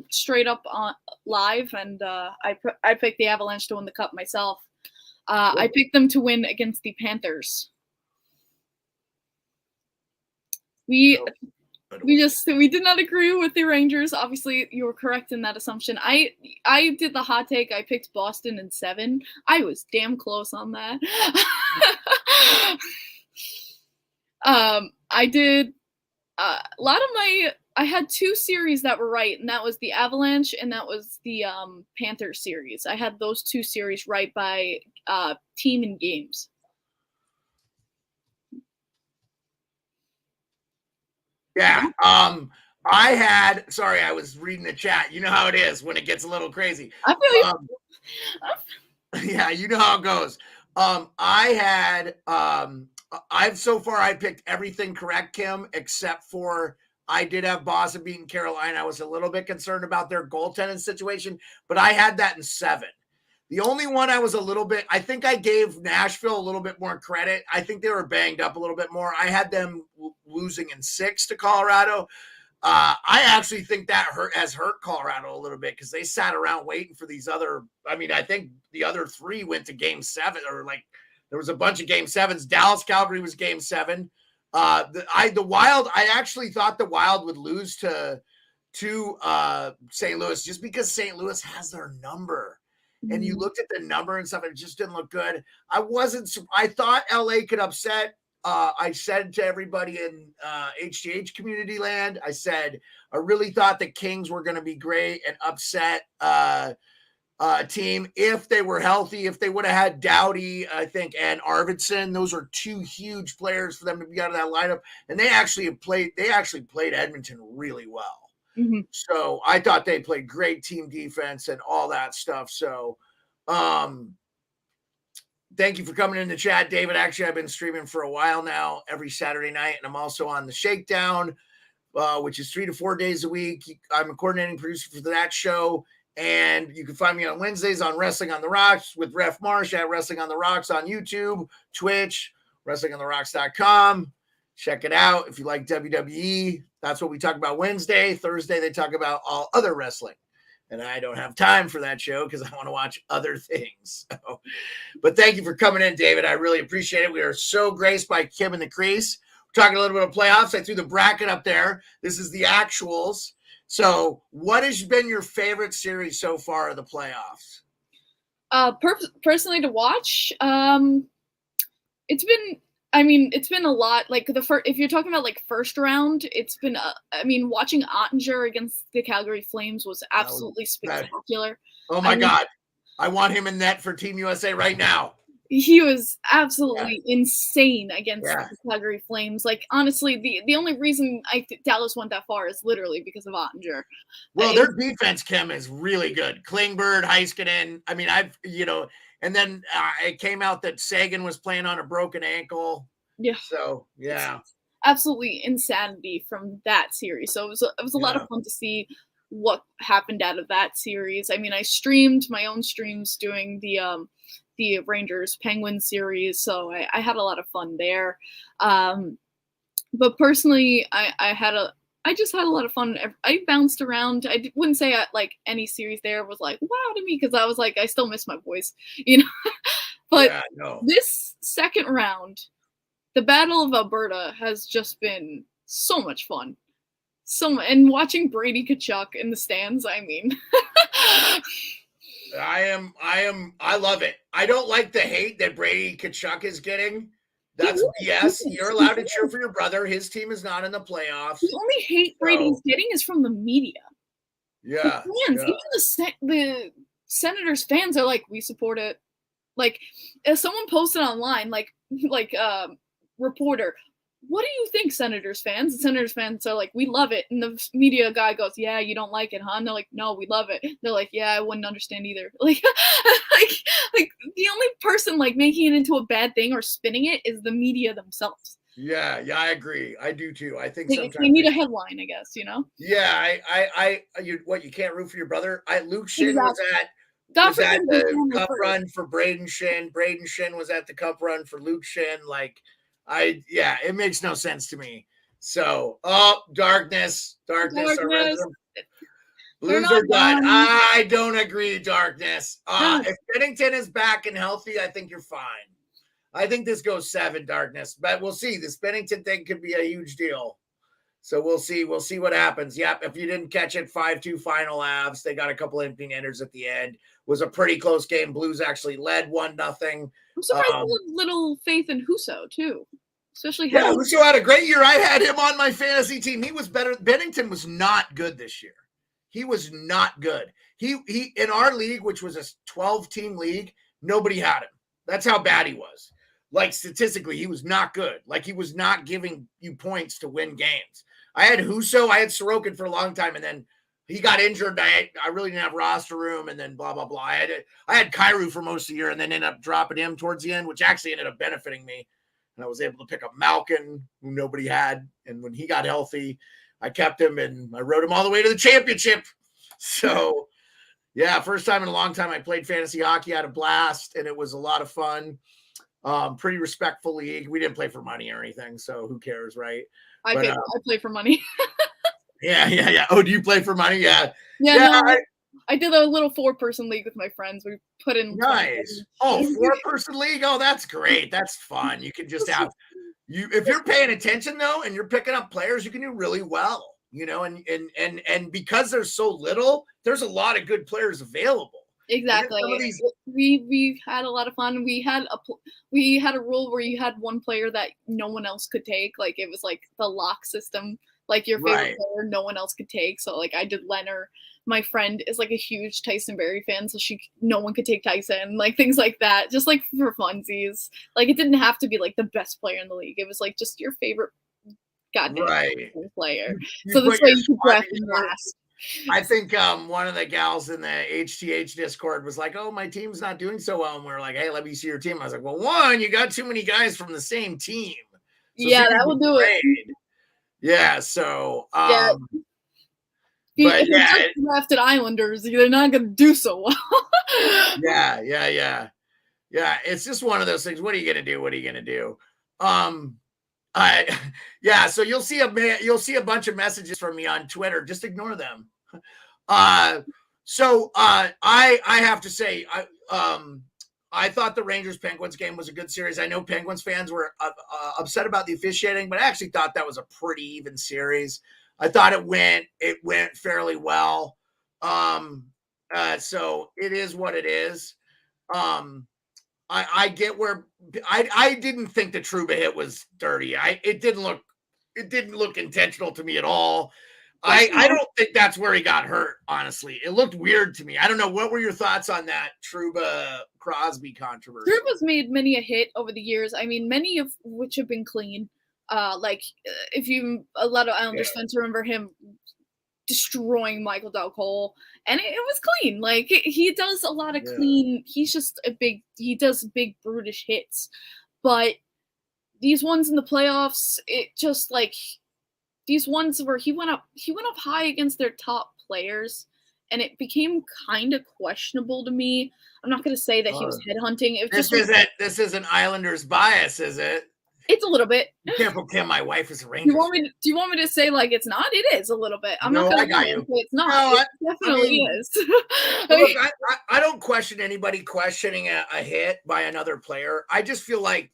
straight up on live, and I picked the Avalanche to win the cup myself. I picked them to win against the Panthers. We did not agree with the Rangers. Obviously, you were correct in that assumption. I did the hot take. I picked Boston in 7. I was damn close on that. I did a lot of I had 2 series that were right, and that was the Avalanche and that was the Panthers series. I had those 2 series right by team and games. Yeah. I was reading the chat. You know how it is when it gets a little crazy. I feel you. Yeah, you know how it goes. I picked everything correct, Kim, except for I did have Boston beating Carolina. I was a little bit concerned about their goaltending situation, but I had that in 7. The only one I think I gave Nashville a little bit more credit. I think they were banged up a little bit more. I had them losing in 6 to Colorado. I actually think that has hurt Colorado a little bit because they sat around waiting for these other. I mean, I think the other 3 went to Game 7 or There was a bunch of game sevens. Dallas Calgary was game 7. The Wild, I actually thought the Wild would lose to St. Louis just because St. Louis has their number. And you looked at the number and stuff, and it just didn't look good. I thought LA could upset. I said to everybody in HGH community land, I said, I really thought the Kings were going to be great and upset team if they were healthy. If they would have had Doughty, I think, and Arvidsson, those are 2 huge players for them to be out of that lineup. And they actually played Edmonton really well. Mm-hmm. So I thought they played great team defense and all that stuff. So thank you for coming in the chat, David. Actually, I've been streaming for a while now, every Saturday night, and I'm also on the Shakedown, which is 3 to 4 days a week. I'm a coordinating producer for that show, and you can find me on Wednesdays on Wrestling on the Rocks with Ref Marsh at Wrestling on the Rocks on YouTube, Twitch, WrestlingOnTheRocks.com. Check it out if you like WWE. That's what we talk about Wednesday. Thursday, they talk about all other wrestling. And I don't have time for that show because I want to watch other things. So, but thank you for coming in, David. I really appreciate it. We are so graced by Kim and the Crease. We're talking a little bit of playoffs. I threw the bracket up there. This is the actuals. So what has been your favorite series so far of the playoffs? Personally to watch, it's been a lot. Like if you're talking about like first round, it's been, watching Ottinger against the Calgary Flames was absolutely spectacular. Oh my God. I want him in net for Team USA right now. He was absolutely insane against the Calgary Flames. Like, honestly, the only reason Dallas went that far is literally because of Ottinger. Well, their defense, Kim, is really good. Klingberg, Heiskanen. I mean, and then it came out that Sagan was playing on a broken ankle. Yeah. So, yeah. It's absolutely insanity from that series. So it was a lot of fun to see what happened out of that series. I mean, I streamed my own streams doing the Rangers Penguins series, so I had a lot of fun there. But personally, I just had a lot of fun. I bounced around. I wouldn't say like any series there was like wow to me because I was like I still miss my boys, But this second round, the Battle of Alberta has just been so much fun. And watching Brady Tkachuk in the stands, I mean. I love it. I don't like the hate that Brady Tkachuk is getting. That's BS. You're allowed to cheer for your brother. His team is not in the playoffs. The only hate Brady's getting is from the media. Yeah. The fans, even the Senators fans are like, we support it. Like, if someone posted online, like reporter, what do you think, Senators fans? And Senators fans are like, we love it. And the media guy goes, yeah, you don't like it, huh? And they're like, no, we love it. They're like, yeah, I wouldn't understand either. Like the only person like making it into a bad thing or spinning it is the media themselves. Yeah, I agree. I do too. I think sometimes they need a headline, I guess, Yeah, you can't root for your brother? Luke Shin was at the cup run for Braden Shin. Braden Shin was at the cup run for Luke Shin. It makes no sense to me. So, darkness. Blues are done. I don't agree, darkness. If Bennington is back and healthy, I think you're fine. I think this goes 7, darkness, but we'll see. This Bennington thing could be a huge deal. So we'll see. We'll see what happens. Yep. If you didn't catch it, 5-2 final Avs. They got a couple empty netters at the end. It was a pretty close game. Blues actually led 1-0. I'm surprised you had little faith in Husso too. Especially Husso had a great year. I had him on my fantasy team. He was better. Bennington was not good this year. He was not good. He in our league, which was a 12-team league, nobody had him. That's how bad he was. Like statistically, he was not good. Like he was not giving you points to win games. I had Husso. I had Sorokin for a long time, and then he got injured. I really didn't have roster room, and then blah, blah, blah. I had Kyrou for most of the year and then ended up dropping him towards the end, which actually ended up benefiting me. And I was able to pick up Malkin, who nobody had. And when he got healthy, I kept him, and I rode him all the way to the championship. So, first time in a long time I played fantasy hockey. I had a blast, and it was a lot of fun. Pretty respectful league. We didn't play for money or anything, so who cares, right? I play for money. Yeah. Oh, do you play for money? Yeah. No. I did a little 4-person league with my friends. We put in nice. Oh, 4-person league. Oh, that's great. That's fun. You can just have if you're paying attention though, and you're picking up players, you can do really well. And because there's so little, there's a lot of good players available. Exactly. We had a lot of fun. We had a rule where you had one player that no one else could take. Like it was like the lock system. Like your favorite player, no one else could take. So like I did Leonard. My friend is like a huge Tyson Berry fan, so no one could take Tyson. Like things like that, just like for funsies. Like it didn't have to be like the best player in the league. It was like just your favorite goddamn player. So this way you could draft him last. I think one of the gals in the HTH Discord was like, "Oh, my team's not doing so well," and we were like, "Hey, let me see your team." I was like, "Well, one, you got too many guys from the same team." So yeah, that will do it. Yeah. So. If you just drafted Islanders, they're not going to do so well. Yeah. It's just one of those things. What are you going to do? So you'll see a bunch of messages from me on Twitter. Just ignore them. I have to say, I thought the Rangers-Penguins game was a good series. I know Penguins fans were upset about the officiating, but I actually thought that was a pretty even series. I thought it went fairly well. So it is what it is. I get where I didn't think the Trouba hit was dirty. It didn't look intentional to me at all. I don't think that's where he got hurt, honestly. It looked weird to me. I don't know. What were your thoughts on that Trouba Crosby controversy? Trouba's made many a hit over the years. I mean, many of which have been clean. A lot of Islanders fans remember him destroying Michael Del Cole, and it was clean. Like he does a lot of clean. He's just he does big brutish hits, but these ones in the playoffs, it just like these ones where he went up high against their top players, and it became kind of questionable to me. I'm not going to say that he was headhunting. This isn't Islanders bias, is it? It's a little bit. Be careful, Kim. My wife is a Ranger. Do you want me to say like it's not? It is a little bit. I'm not going to say it's not. No, it definitely is. Look, I don't question anybody questioning a hit by another player. I just feel like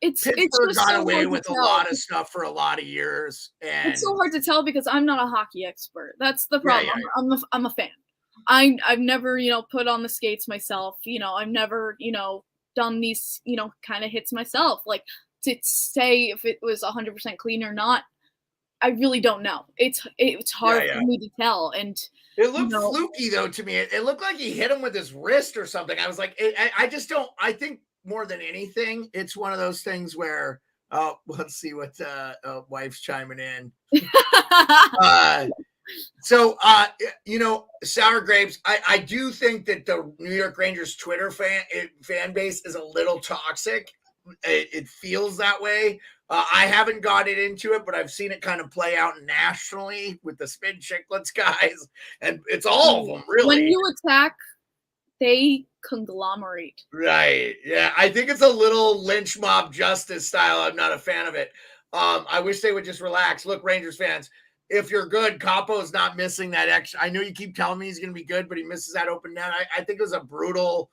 Pittsburgh got away with a lot of stuff for a lot of years, and it's so hard to tell because I'm not a hockey expert. That's the problem. I'm a fan. I've never put on the skates myself. I've never done these kind of hits myself. Like to say if it was 100% clean or not, I really don't know. It's hard for me to tell, and it looked fluky though to me. It looked like he hit him with his wrist or something. I was like, I just don't. I think more than anything, it's one of those things where let's see what wife's chiming in. Sour grapes. I do think that the New York Rangers Twitter fan base is a little toxic. It feels that way. I haven't got into it, but I've seen it kind of play out nationally with the Spin Chicklets guys, and it's all of them really. When you attack, they conglomerate. Right. Yeah. I think it's a little lynch mob justice style. I'm not a fan of it. I wish they would just relax. Look, Rangers fans, if you're good, Capo's not missing that extra. I know you keep telling me he's going to be good, but he misses that open net. I think it was a brutal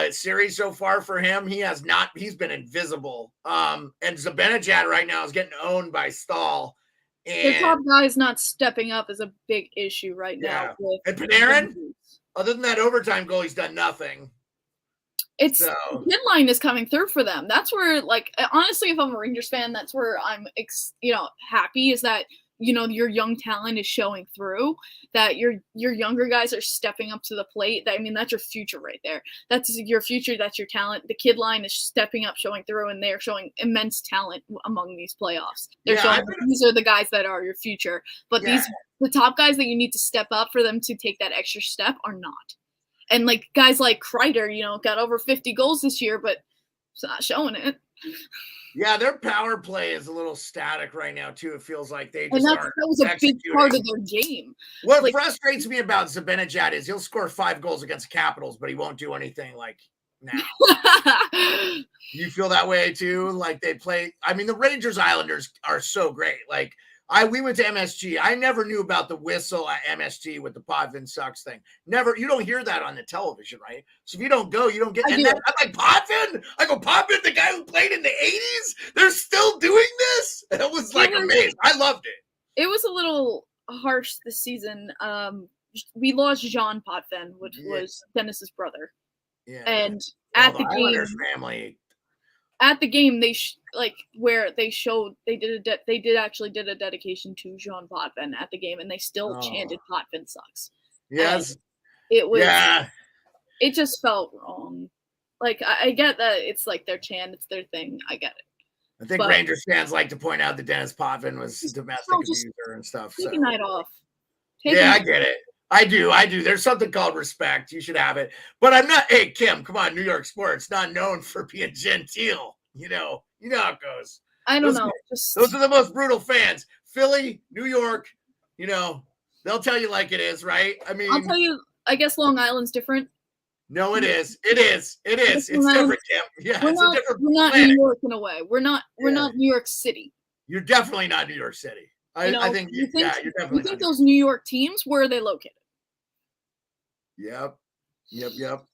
series so far for him. He's been invisible. And Zibanejad right now is getting owned by Stahl. And the top guy's not stepping up is a big issue right now. And Panarin, other than that overtime goal, he's done nothing. The kid line is coming through for them. That's where, like, honestly, if I'm a Rangers fan, that's where I'm, happy is that your young talent is showing through, that your younger guys are stepping up to the plate. That's your future right there. That's your future. That's your talent. The kid line is stepping up, showing through, and they're showing immense talent among these playoffs. They're showing these are the guys that are your future. But the top guys that you need to step up for them to take that extra step are not. And like guys like Kreider, got over 50 goals this year, but it's not showing it. Yeah, their power play is a little static right now, too. It feels like they just aren't that was a big part of their game. What frustrates me about Zibanejad is he'll score 5 goals against Capitals, but he won't do anything like now. You feel that way, too? Like they play – the Rangers Islanders are so great. Like we went to MSG. I never knew about the whistle at MSG with the Podvin sucks thing. Never. You don't hear that on the television, right? So if you don't go, you don't get. And then I'm like, Podvin. I go, Podvin, the guy who played in the 80s. They're still doing this. And it was like amazing. I loved it. It was a little harsh this season. We lost Jean Potvin, which was Dennis's brother. Yeah. And at the Islanders game, family. At the game, they did actually did a dedication to Jean Potvin at the game, and they still chanted "Potvin sucks." Yes, and it was. Yeah. It just felt wrong. Like I get that it's like their chant, it's their thing. I get it. I think Rangers fans like to point out that Dennis Potvin was domestic abuser and stuff. Take a night off. I get it. I do. There's something called respect. You should have it. But I'm not. Hey, Kim, come on. New York sports not known for being genteel. You know how it goes. I don't know. Those are the most brutal fans. Philly, New York. They'll tell you like it is, right? I mean, I'll tell you. I guess Long Island's different. No, it is. It's different, Kim. Yeah, it's a different. We're not New York in a way. We're not New York City. You're definitely not New York City. I think you're definitely. You think those New York teams? Where are they located? Yep.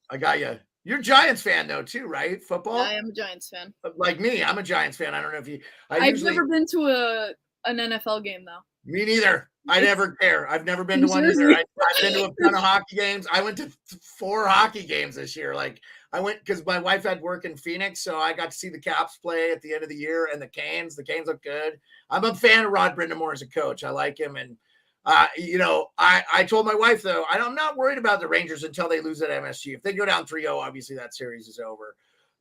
I got you. You're a Giants fan though, too, right? Football. I am a Giants fan. Like me, I'm a Giants fan. I don't know if you. I've never been to an NFL game though. Me neither. I never care. I've never been to one either. I've been to a ton of hockey games. I went to 4 hockey games this year. Like I went because my wife had work in Phoenix, so I got to see the Caps play at the end of the year and the Canes. The Canes look good. I'm a fan of Rod Brindamore as a coach. I like him, and I told my wife though I'm not worried about the Rangers until they lose at MSG. If they go down 3-0, obviously that series is over.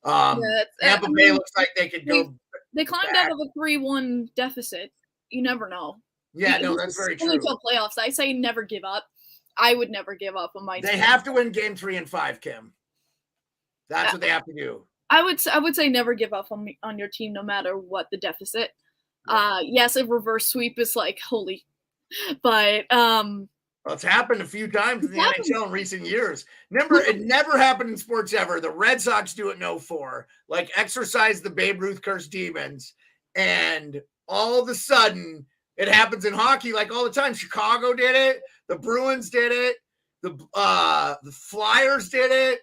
Tampa Bay looks like they could go. They climbed out of a 3-1 deficit. You never know. Yeah, no, that's very true. Playoffs. I say never give up. I would never give up on my team. They have to win game 3 and 5, Kim. That's what they have to do. I would say never give up on your team no matter what the deficit. Yeah. Yes, a reverse sweep is like holy, but well, it's happened a few times in the NHL in recent years. Remember, it never happened in sports ever. The Red Sox do it in 2004, like exorcise the Babe Ruth cursed demons, and all of a sudden it happens in hockey like all the time. Chicago did it. The Bruins did it. The Flyers did it.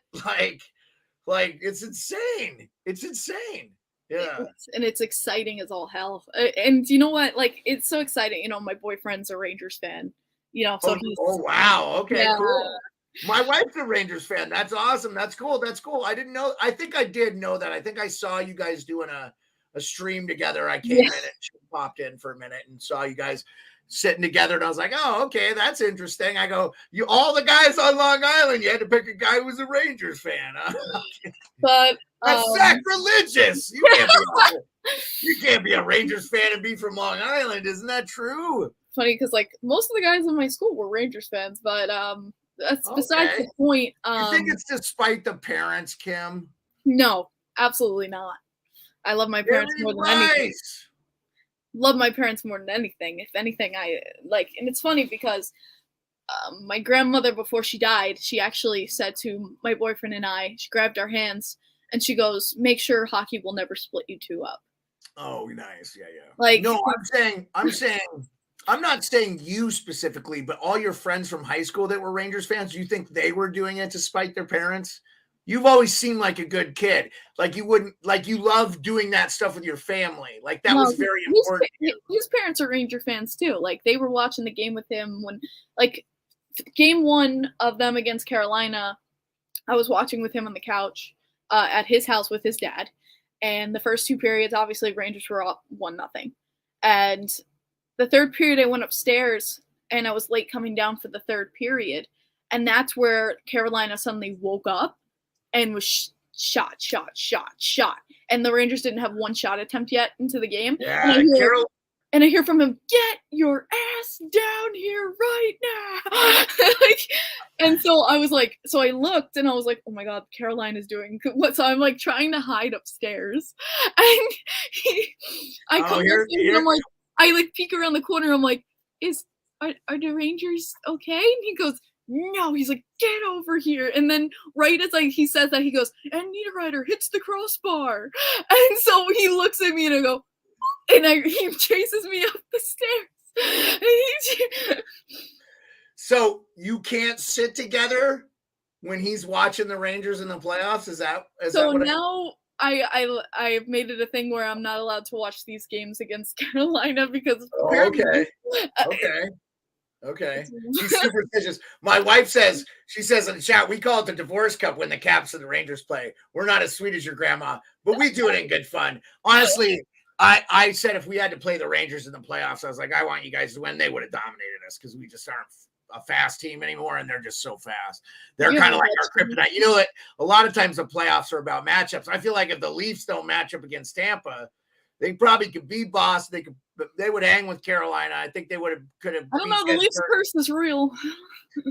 Like it's insane. It's insane. Yeah. And it's exciting as all hell. And you know what? Like, it's so exciting. My boyfriend's a Rangers fan. So wow. Okay, cool. My wife's a Rangers fan. That's awesome. That's cool. I didn't know. I think I did know that. I think I saw you guys doing a stream together. I came in and she popped in for a minute and saw you guys sitting together, and I was like, oh, okay, that's interesting. I go, all the guys on Long Island, you had to pick a guy who was a Rangers fan, huh? But that's sacrilegious. You can't be a Rangers fan and be from Long Island. Isn't that true? Funny because like most of the guys in my school were Rangers fans, but that's besides the point. You think it's despite the parents, Kim? No, absolutely not. I love my parents more than anything. Love my parents more than anything. If anything, I like, and it's funny because my grandmother, before she died, she actually said to my boyfriend and I, she grabbed our hands and she goes, "Make sure hockey will never split you two up." Oh, nice. Yeah. Like, no, I'm not saying you specifically, but all your friends from high school that were Rangers fans, do you think they were doing it to spite their parents? You've always seemed like a good kid. Like you love doing that stuff with your family. Like that was very important. His parents are Ranger fans too. Like they were watching the game with him when, like, game 1 of them against Carolina, I was watching with him on the couch at his house with his dad. And the first 2 periods, obviously Rangers were up 1-0. And the third period, I went upstairs and I was late coming down for the third period. And that's where Carolina suddenly woke up and was shot. And the Rangers didn't have one shot attempt yet into the game. Yeah, and I hear from him, "Get your ass down here right now." And so I was like, so I looked and I was like, oh my God, Carolina's doing what? So I'm like trying to hide upstairs. And I come and I'm like, I like peek around the corner. I'm like, are the Rangers okay? And he goes, no. He's like, get over here. And then right as he says that, he goes, and Niederreiter hits the crossbar. And so he looks at me and I go, and he chases me up the stairs. So you can't sit together when he's watching the Rangers in the playoffs? Is that So what now I've made it a thing where I'm not allowed to watch these games against Carolina because okay. Okay. Okay. She's superstitious. My wife says, she says in the chat, we call it the divorce cup when the Caps and the Rangers play. We're not as sweet as your grandma, but we do it in good fun. Honestly, I said if we had to play the Rangers in the playoffs, I was like, I want you guys to win. They would have dominated us because we just aren't a fast team anymore, and they're just so fast. They're kind of like our kryptonite. You know what? A lot of times the playoffs are about matchups. I feel like if the Leafs don't match up against Tampa, they probably could beat Boston. They would hang with Carolina. I think they could have. I don't know. The Leafs curse is real.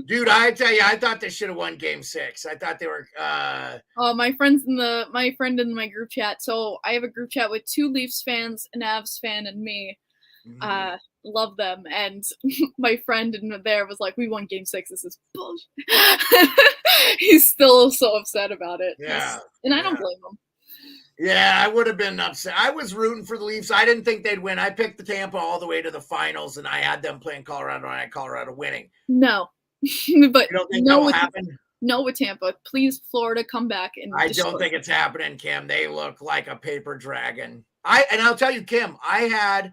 Dude, I tell you, I thought they should have won Game 6. I thought they were. My friend in my group chat. So I have a group chat with 2 Leafs fans, an Avs fan, and me. Mm-hmm. Love them, and my friend in there was like, "We won Game 6. This is bullshit." He's still so upset about it. Yeah, and I don't blame him. Yeah, I would have been upset. I was rooting for the Leafs. I didn't think they'd win. I picked the Tampa all the way to the finals, and I had them playing Colorado, and I had Colorado winning. No, but you don't think that will happen? No, with Tampa. Please, Florida, come back and. I don't think it's happening, Kim. They look like a paper dragon. I'll tell you, Kim. I had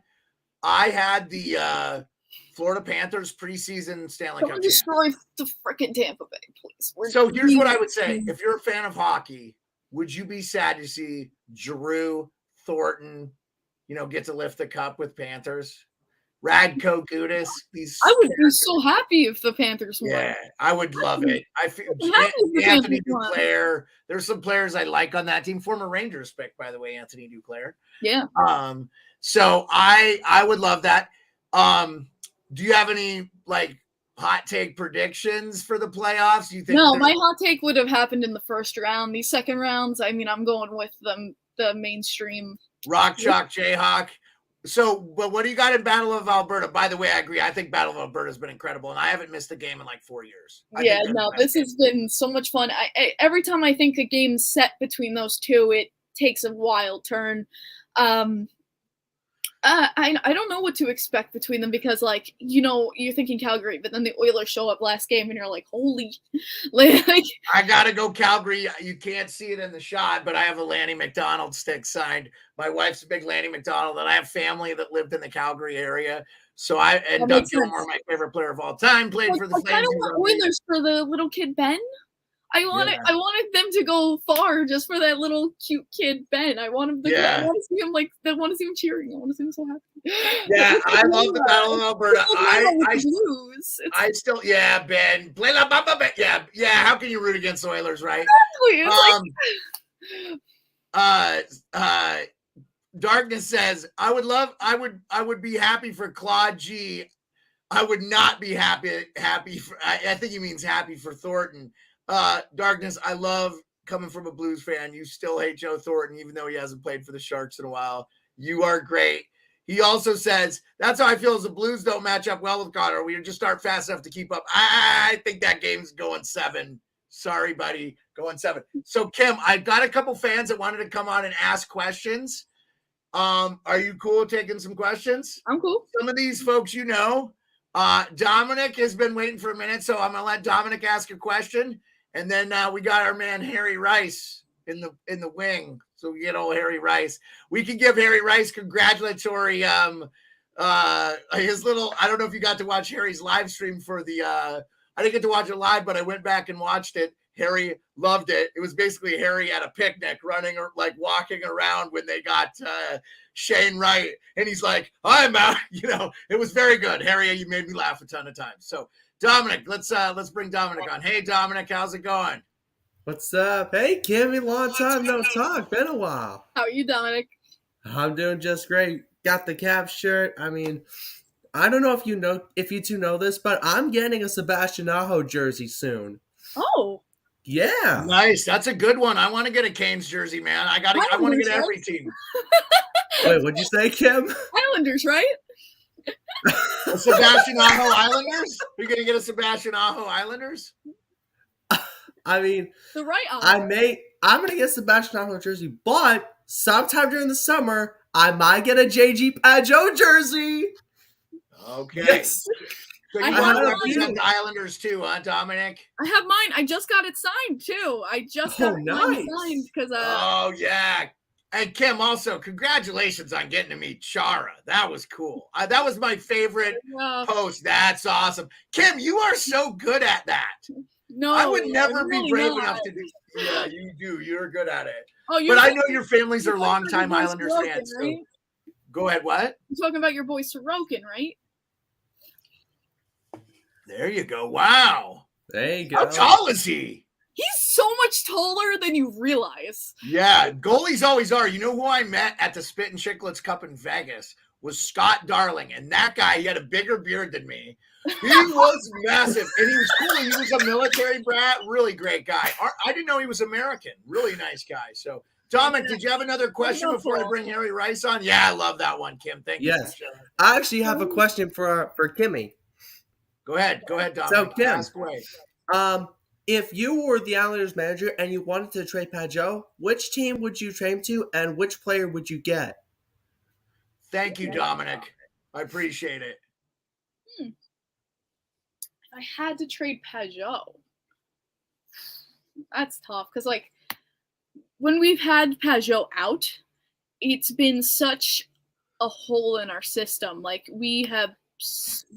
the Florida Panthers preseason Stanley Cup. Destroy the freaking Tampa Bay, please. So here's what I would say: if you're a fan of hockey, would you be sad to see Giroux, Thornton, get to lift the cup with Panthers? Radko Gudas. I would be so happy if the Panthers won. Yeah, I would love it. I feel Anthony Duclair. There's some players I like on that team. Former Rangers pick, by the way, Anthony Duclair. Yeah. So I would love that. Do you have any hot take predictions for the playoffs? Do you think? No, my hot take would have happened in the first round. These second rounds, I mean, I'm going with the mainstream. Rock Chalk Jayhawk. So, but what do you got in Battle of Alberta? By the way, I agree. I think Battle of Alberta has been incredible, and I haven't missed a game in 4 years. This has been so much fun. Every time I think a game's set between those two, it takes a wild turn. I don't know what to expect between them because, you're thinking Calgary, but then the Oilers show up last game, and you're like, holy. I got to go Calgary. You can't see it in the shot, but I have a Lanny McDonald stick signed. My wife's a big Lanny McDonald, and I have family that lived in the Calgary area. So Doug Gilmour, my favorite player of all time, played for the Flames. I kind of want Oilers for the little kid Ben. I wanted them to go far just for that little cute kid Ben. I want him to. I want to see him I want to see him cheering. I want to see him so happy. Yeah, I love the Battle of Alberta. I still, Ben. Yeah. How can you root against the Oilers, right? Exactly. Darkness says, I would be happy for Claude G. I would not be happy for. I think he means happy for Thornton. Darkness, I love coming from a Blues fan. You still hate Joe Thornton, even though he hasn't played for the Sharks in a while. You are great. He also says, that's how I feel as the Blues don't match up well with Connor. We just aren't fast enough to keep up. I think that game's going 7. Sorry, buddy. Going 7. So, Kim, I've got a couple fans that wanted to come on and ask questions. Are you cool taking some questions? I'm cool. Some of these folks Dominic has been waiting for a minute, so I'm going to let Dominic ask a question. And then we got our man Harry Rice in the wing. So we get old Harry Rice. We can give Harry Rice congratulatory his little. I don't know if you got to watch Harry's live stream for the. I didn't get to watch it live, but I went back and watched it. Harry loved it. It was basically Harry at a picnic, running or walking around when they got Shane Wright, and he's like, "I'm out." It was very good. Harry, you made me laugh a ton of times. So. Dominic, let's bring Dominic on. Hey, Dominic, how's it going? What's up? Hey, Kimmy, long time no talk. Been a while. How are you, Dominic? I'm doing just great. Got the Caps shirt. I mean, I don't know if you two know this, but I'm getting a Sebastian Aho jersey soon. Oh. Yeah. Nice. That's a good one. I want to get a Canes jersey, man. I want to get every team. Wait, what'd you say, Kim? Islanders, right? A Sebastian Aho Islanders? Are you going to get a Sebastian Aho Islanders? I mean, the right I'm going to get Sebastian Aho jersey, but sometime during the summer, I might get a JG Pageau jersey. Okay. Yes. So you I want to have represent the Islanders too, huh, Dominic? I have mine. I just got it signed too. I just got mine signed because Oh yeah. And Kim, also congratulations on getting to meet Chara. That was cool. That was my favorite post. That's awesome. Kim, you are so good at that. No, I would never I'm be really brave not. enough to do. Yeah, you do. You're good at it. Oh, but I know your families are talking about longtime your boy Islanders Sorokin, fans. right? So go ahead. What? You're talking about your boy Sorokin, right? There you go. Wow. There you go. How tall is he? He's so much taller than you realize. Yeah, goalies always are. You know who I met at the Spit and Chicklets Cup in Vegas was Scott Darling. And that guy, he had a bigger beard than me. He was massive. And he was cool. He was a military brat. Really great guy. I didn't know he was American. Really nice guy. So, Dominic, did you have another question before I bring Harry Rice on? Yeah, I love that one, Kim. Thank you. Yes. I actually have a question for Kimmy. Go ahead, Dominic. So, Kim, ask away. If you were the Islanders manager and you wanted to trade Pajot, which team would you trade to and which player would you get? Thank you, Dominic. I appreciate it. If I had to trade Pajot, that's tough because, like, when we've had Pajot out, it's been such a hole in our system. Like, we have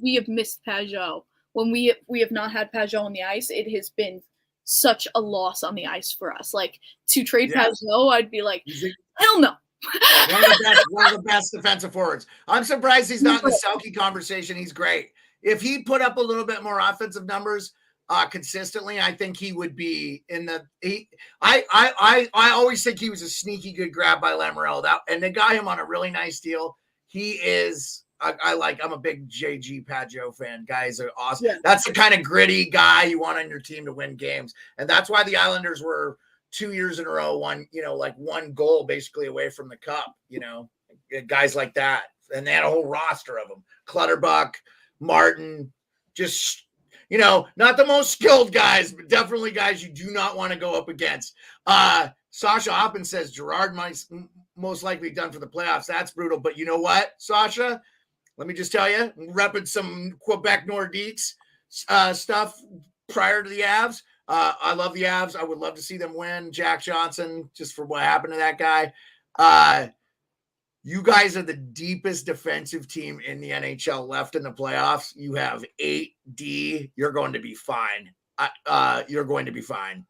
missed Pajot. When we have not had Pajot on the ice, it has been such a loss on the ice for us. Like, to trade Pajot, I'd be like, hell no. one of the best defensive forwards. I'm surprised he's not in the Selke conversation. He's great. If he put up a little bit more offensive numbers consistently, I think he would be in the. I always think he was a sneaky good grab by Lamoriello. And they got him on a really nice deal. He is. I'm a big JG Pajot fan. Guys are awesome. Yeah. That's the kind of gritty guy you want on your team to win games. And that's why the Islanders were 2 years in a row, one goal basically away from the cup, guys like that. And they had a whole roster of them. Clutterbuck, Martin, just, not the most skilled guys, but definitely guys you do not want to go up against. Sasha Oppen says Gerard might most likely done for the playoffs. That's brutal. But you know what, Sasha? Let me just tell you, repping some Quebec Nordiques stuff prior to the Avs. I love the Avs. I would love to see them win. Jack Johnson, just for what happened to that guy. You guys are the deepest defensive team in the NHL left in the playoffs. You have 8D. You're going to be fine. You're going to be fine.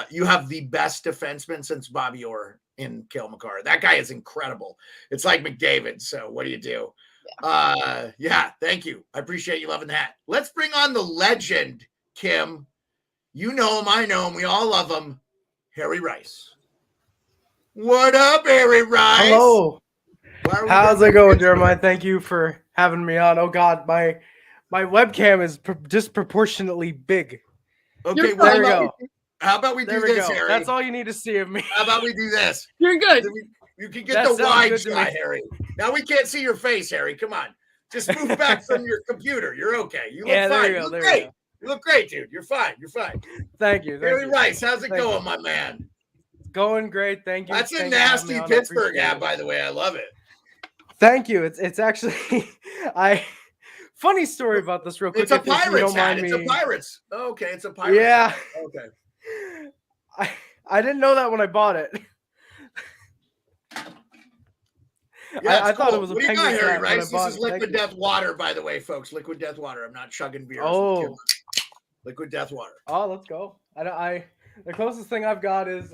You have the best defenseman since Bobby Orr in Cale Makar. That guy is incredible. It's like McDavid. So what do you do? Thank you. I appreciate you loving that. Let's bring on the legend, Kim. You know him. I know him. We all love him. Harry Rice. What up, Harry Rice? Hello. How's it going, Jeremiah? Thank you for having me on. Oh God, my webcam is disproportionately big. Okay, there we go. How about we do this, Harry? That's all you need to see of me. How about we do this? You're good. You can get the wide shot, Harry. Now we can't see your face, Harry. Come on. Just move back from your computer. You're okay. You look fine. You look great. You look great, dude. You're fine. You're fine. Thank you. Harry Rice, how's it going, my man? It's going great. Thank you. That's a nasty Pittsburgh ad, by the way. I love it. Thank you. It's actually funny story about this real quick. It's a Pirates ad. It's a Pirates. Okay, it's a Pirates. Yeah. Ad. Okay. I didn't know that when I bought it. Yeah, I thought it was a Penguins. Penguins Harry Rice. This is Liquid Death Water, by the way, folks. Liquid Death Water. I'm not chugging beers. Oh. Liquid Death Water. Oh, let's go. The closest thing I've got is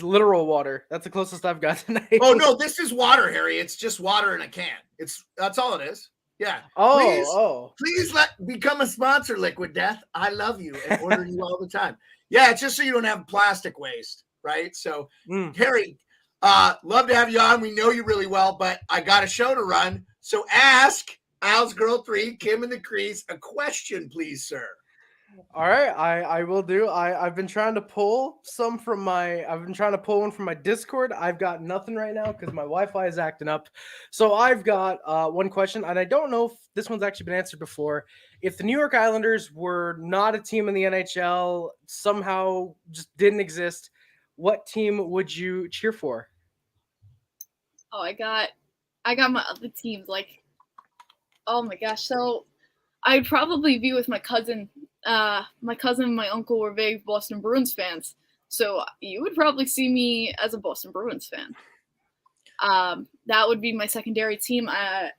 literal water. That's the closest I've got tonight. Oh no, this is water, Harry. It's just water in a can. That's all it is. Yeah. Please become a sponsor, Liquid Death. I love you and order you all the time. Yeah, it's just so you don't have plastic waste, right? So, Harry, love to have you on. We know you really well, but I got a show to run. So ask IslesGirl3, Kim in the Crease, a question, please, sir. All right, I will do. I've been trying to pull one from my Discord. I've got nothing right now because my Wi-Fi is acting up. So I've got one question, and I don't know if this one's actually been answered before. If the New York Islanders were not a team in the NHL, somehow just didn't exist, what team would you cheer for? Oh, I got my other teams. Like, Oh my gosh. So I'd probably be with my cousin. My cousin and my uncle were big Boston Bruins fans. So you would probably see me as a Boston Bruins fan. That would be my secondary team.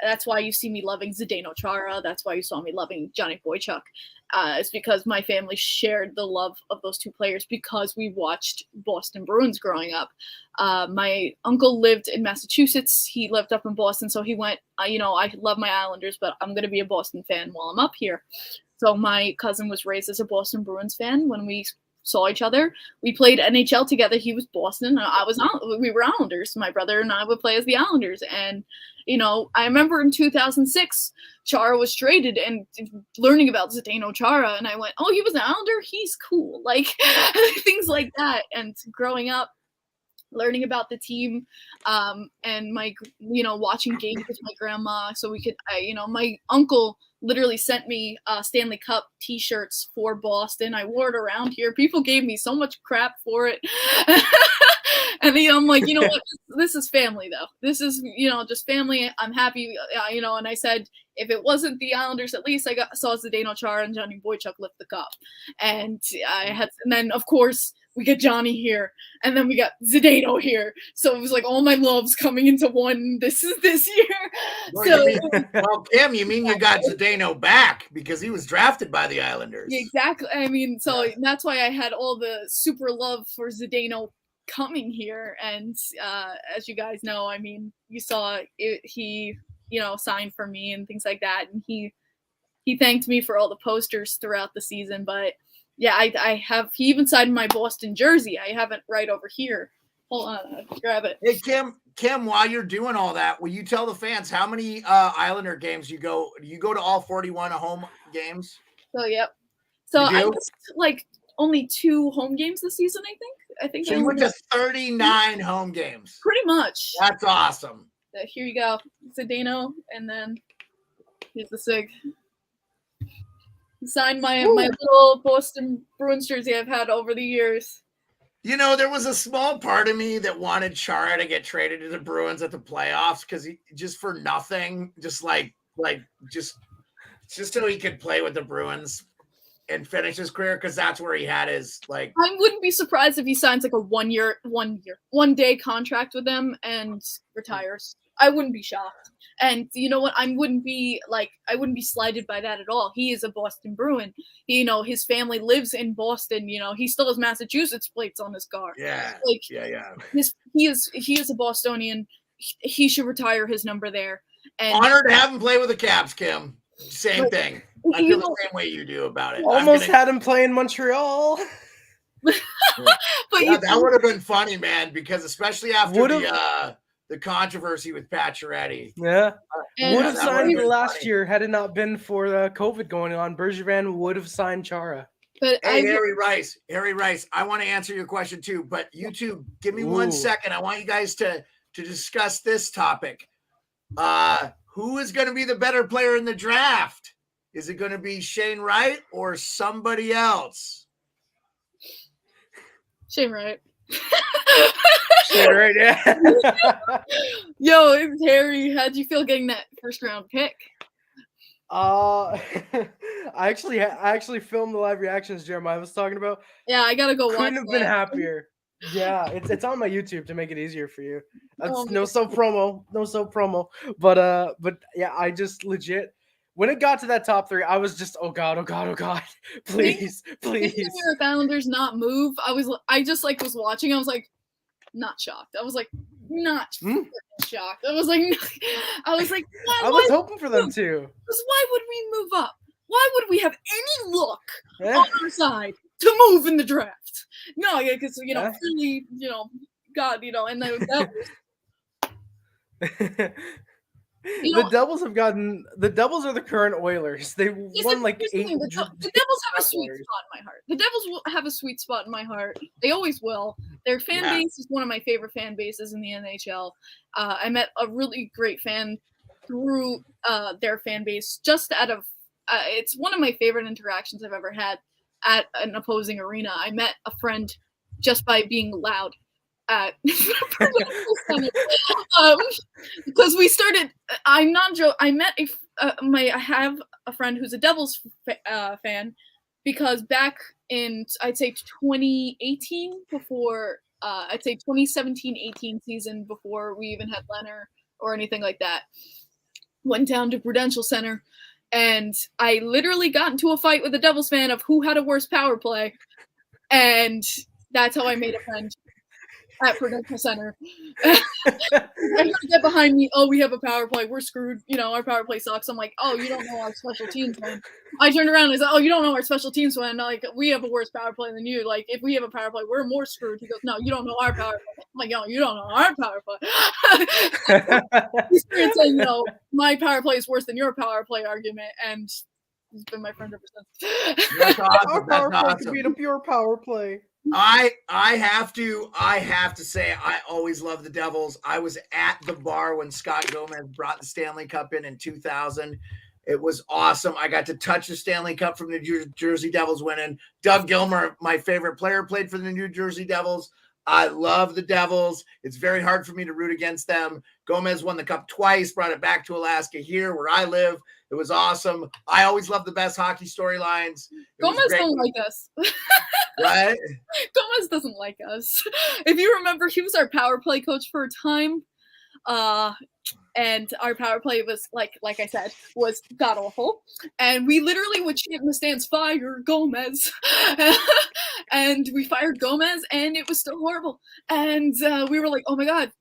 That's why you see me loving Zdeno Chara. That's why you saw me loving Johnny Boychuk. It's because my family shared the love of those two players because we watched Boston Bruins growing up. My uncle lived in Massachusetts. He lived up in Boston, so he went, I love my Islanders, but I'm going to be a Boston fan while I'm up here. So my cousin was raised as a Boston Bruins fan. When we saw each other, we played NHL together. He was Boston, and we were Islanders. My brother and I would play as the Islanders. And, I remember in 2006, Chara was traded and learning about Zdeno Chara. And I went, oh, he was an Islander? He's cool. Like, things like that. And growing up, learning about the team, and my, watching games with my grandma. So we could, my uncle literally sent me Stanley Cup t-shirts for Boston. I wore it around here. People gave me so much crap for it. And I'm like, you know what? This is family, though. This is, just family. I'm happy, and I said, if it wasn't the Islanders, at least I saw Zdeno Chara and Johnny Boychuk lift the cup. And and then, of course, we get Johnny here, and then we got Zdeno here. So it was like all my loves coming into one this year. Well, Kim, you mean you got Zdeno back because he was drafted by the Islanders. Exactly. I mean, so that's why I had all the super love for Zdeno coming here. And as you guys know, I mean, you saw it, he signed for me and things like that, and he thanked me for all the posters throughout the season. But yeah, he even signed my Boston jersey. I have it right over here. Hold on, I'll grab it. Hey, Kim, while you're doing all that, will you tell the fans how many Islander games you go to all 41 home games? So yep. So I missed like only 2 home games this season, I think. So you went to 39 home games. Pretty much. That's awesome. Here you go. Zdeno, and then here's the SIG. He signed my little Boston Bruins jersey I've had over the years. There was a small part of me that wanted Chara to get traded to the Bruins at the playoffs because he just for nothing, just just so he could play with the Bruins and finish his career, because that's where he had his I wouldn't be surprised if he signs like a 1 day contract with them and retires. I wouldn't be shocked. And you know what? I wouldn't be slighted by that at all. He is a Boston Bruin. His family lives in Boston. He still has Massachusetts plates on his car. Yeah. Yeah. He is a Bostonian. He should retire his number there. And honored to have him play with the Caps, Kim. Same thing. I feel the same way you do about it. Almost had him play in Montreal. But that would have been funny, man, because especially after the controversy with Pacioretty. Yeah. Would have signed last year had it not been for the COVID going on. Bergevin would have signed Chara. But Harry Rice, I want to answer your question too, but you two, give me 1 second. I want you guys to discuss this topic. Who is going to be the better player in the draft? Is it going to be Shane Wright or somebody else? Shane Wright. Shane Wright, yeah. Yo, it's Harry. How'd you feel getting that first round pick? I actually filmed the live reactions Jeremiah was talking about. Yeah, I gotta go watch. Couldn't have been happier. Yeah, it's on my YouTube to make it easier for you. No self promo. But yeah, I just legit. When it got to that top 3, I was just, oh god, please. If Islanders not move, I just was watching. I was like, not shocked. I was like, not shocked. I was like, I was hoping for them too. Why would we move up? Why would we have any look on our side to move in the draft? No, yeah, because really, God, and that was. The Devils are the current Oilers. They won like 8. The Devils have a sweet spot in my heart. The Devils will have a sweet spot in my heart. They always will. Their fan base is one of my favorite fan bases in the NHL. I met a really great fan through their fan base. Just out of it's one of my favorite interactions I've ever had at an opposing arena. I met a friend just by being loud. Because we started. I'm not joking. I met I have a friend who's a Devils fan, because back in, I'd say 2018, before I'd say 2017-18 season, before we even had Leonard or anything like that, went down to Prudential Center, and I literally got into a fight with a Devils fan of who had a worse power play, and that's how I made a friend at Prudential Center. Everybody get behind me. Oh, we have a power play. We're screwed. Our power play sucks. I'm like, oh, you don't know our special teams, man. I turned around and I said, oh, you don't know our special teams, man. Like, we have a worse power play than you. Like, if we have a power play, we're more screwed. He goes, no, you don't know our power play. I'm like, no, you don't know our power play. He's saying, my power play is worse than your power play argument, and he's been my friend ever since. That's awesome. Our power That's play awesome. could beat a pure power play. I have to say, I always love the Devils. I was at the bar when Scott Gomez brought the Stanley Cup in 2000. It was awesome. I got to touch the Stanley Cup from the New Jersey Devils winning. Doug Gilmour, my favorite player, played for the New Jersey Devils. I love the Devils. It's very hard for me to root against them. Gomez won the cup twice, brought it back to Alaska here where I live. It was awesome. I always love the best hockey storylines. Gomez don't like us. What? Gomez doesn't like us. If you remember, he was our power play coach for a time. And our power play was, like I said, was god awful. And we literally would chant in the stands, fire Gomez. And we fired Gomez, and it was still horrible. And we were like, oh my God.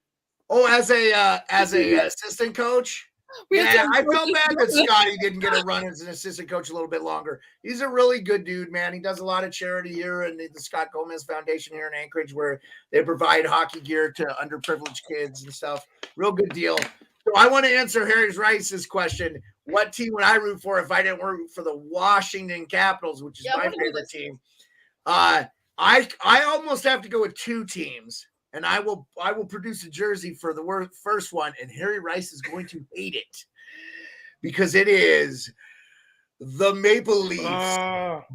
Oh, as a assistant coach? Yeah, I felt bad that Scotty didn't get a run as an assistant coach a little bit longer. He's a really good dude, man. He does a lot of charity here and the Scott Gomez Foundation here in Anchorage, where they provide hockey gear to underprivileged kids and stuff. Real good deal. So I want to answer Harry Rice's question. What team would I root for if I didn't root for the Washington Capitals, which is my favorite team? I almost have to go with two teams. And I will produce a jersey for the first one, and Harry Rice is going to hate it because it is the Maple Leafs.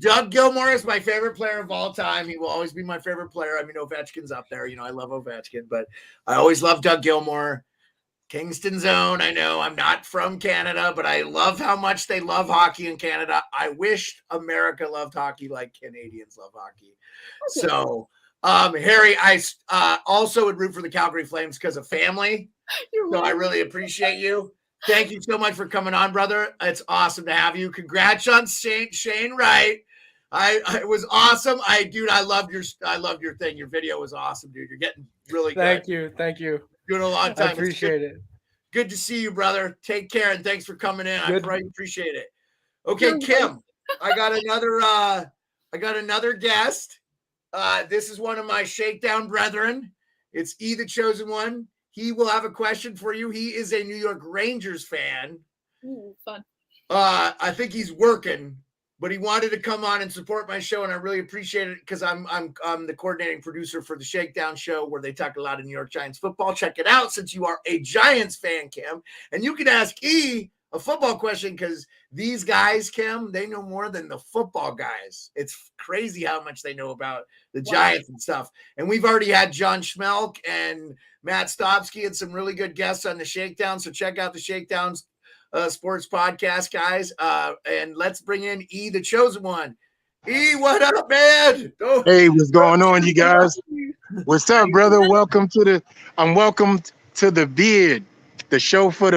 Doug Gilmour is my favorite player of all time. He will always be my favorite player. I mean, Ovechkin's up there. I love Ovechkin, but I always love Doug Gilmour. Kingston's own. I know I'm not from Canada, but I love how much they love hockey in Canada. I wish America loved hockey like Canadians love hockey. Okay. So Harry, I also would root for the Calgary Flames because of family. So I really appreciate you. Thank you so much for coming on, brother. It's awesome to have you. Congrats on Shane Wright. It was awesome. I loved your thing. Your video was awesome, dude. You're getting really good. Thank you. Doing a long time. I appreciate it. Good to see you, brother. Take care, and thanks for coming in. I really appreciate it. Okay, Kim, I got another guest. This is one of my shakedown brethren. It's E, the chosen one. He will have a question for you. He is a New York Rangers fan. Ooh, fun. I think he's working, but he wanted to come on and support my show, and I really appreciate it because I'm the coordinating producer for the Shakedown show where they talk a lot of New York Giants football. Check it out since you are a Giants fan, Kim, and you can ask E a football question because these guys, Kim, they know more than the football guys. It's crazy how much they know about the Giants and stuff. And we've already had John Schmelk and Matt Stopsky and some really good guests on the Shakedown. So check out the Shakedowns sports podcast, guys. And let's bring in E, the chosen one. E, what up, man? Hey, what's going on, you guys? What's up, brother? Welcome to the Beard, the show for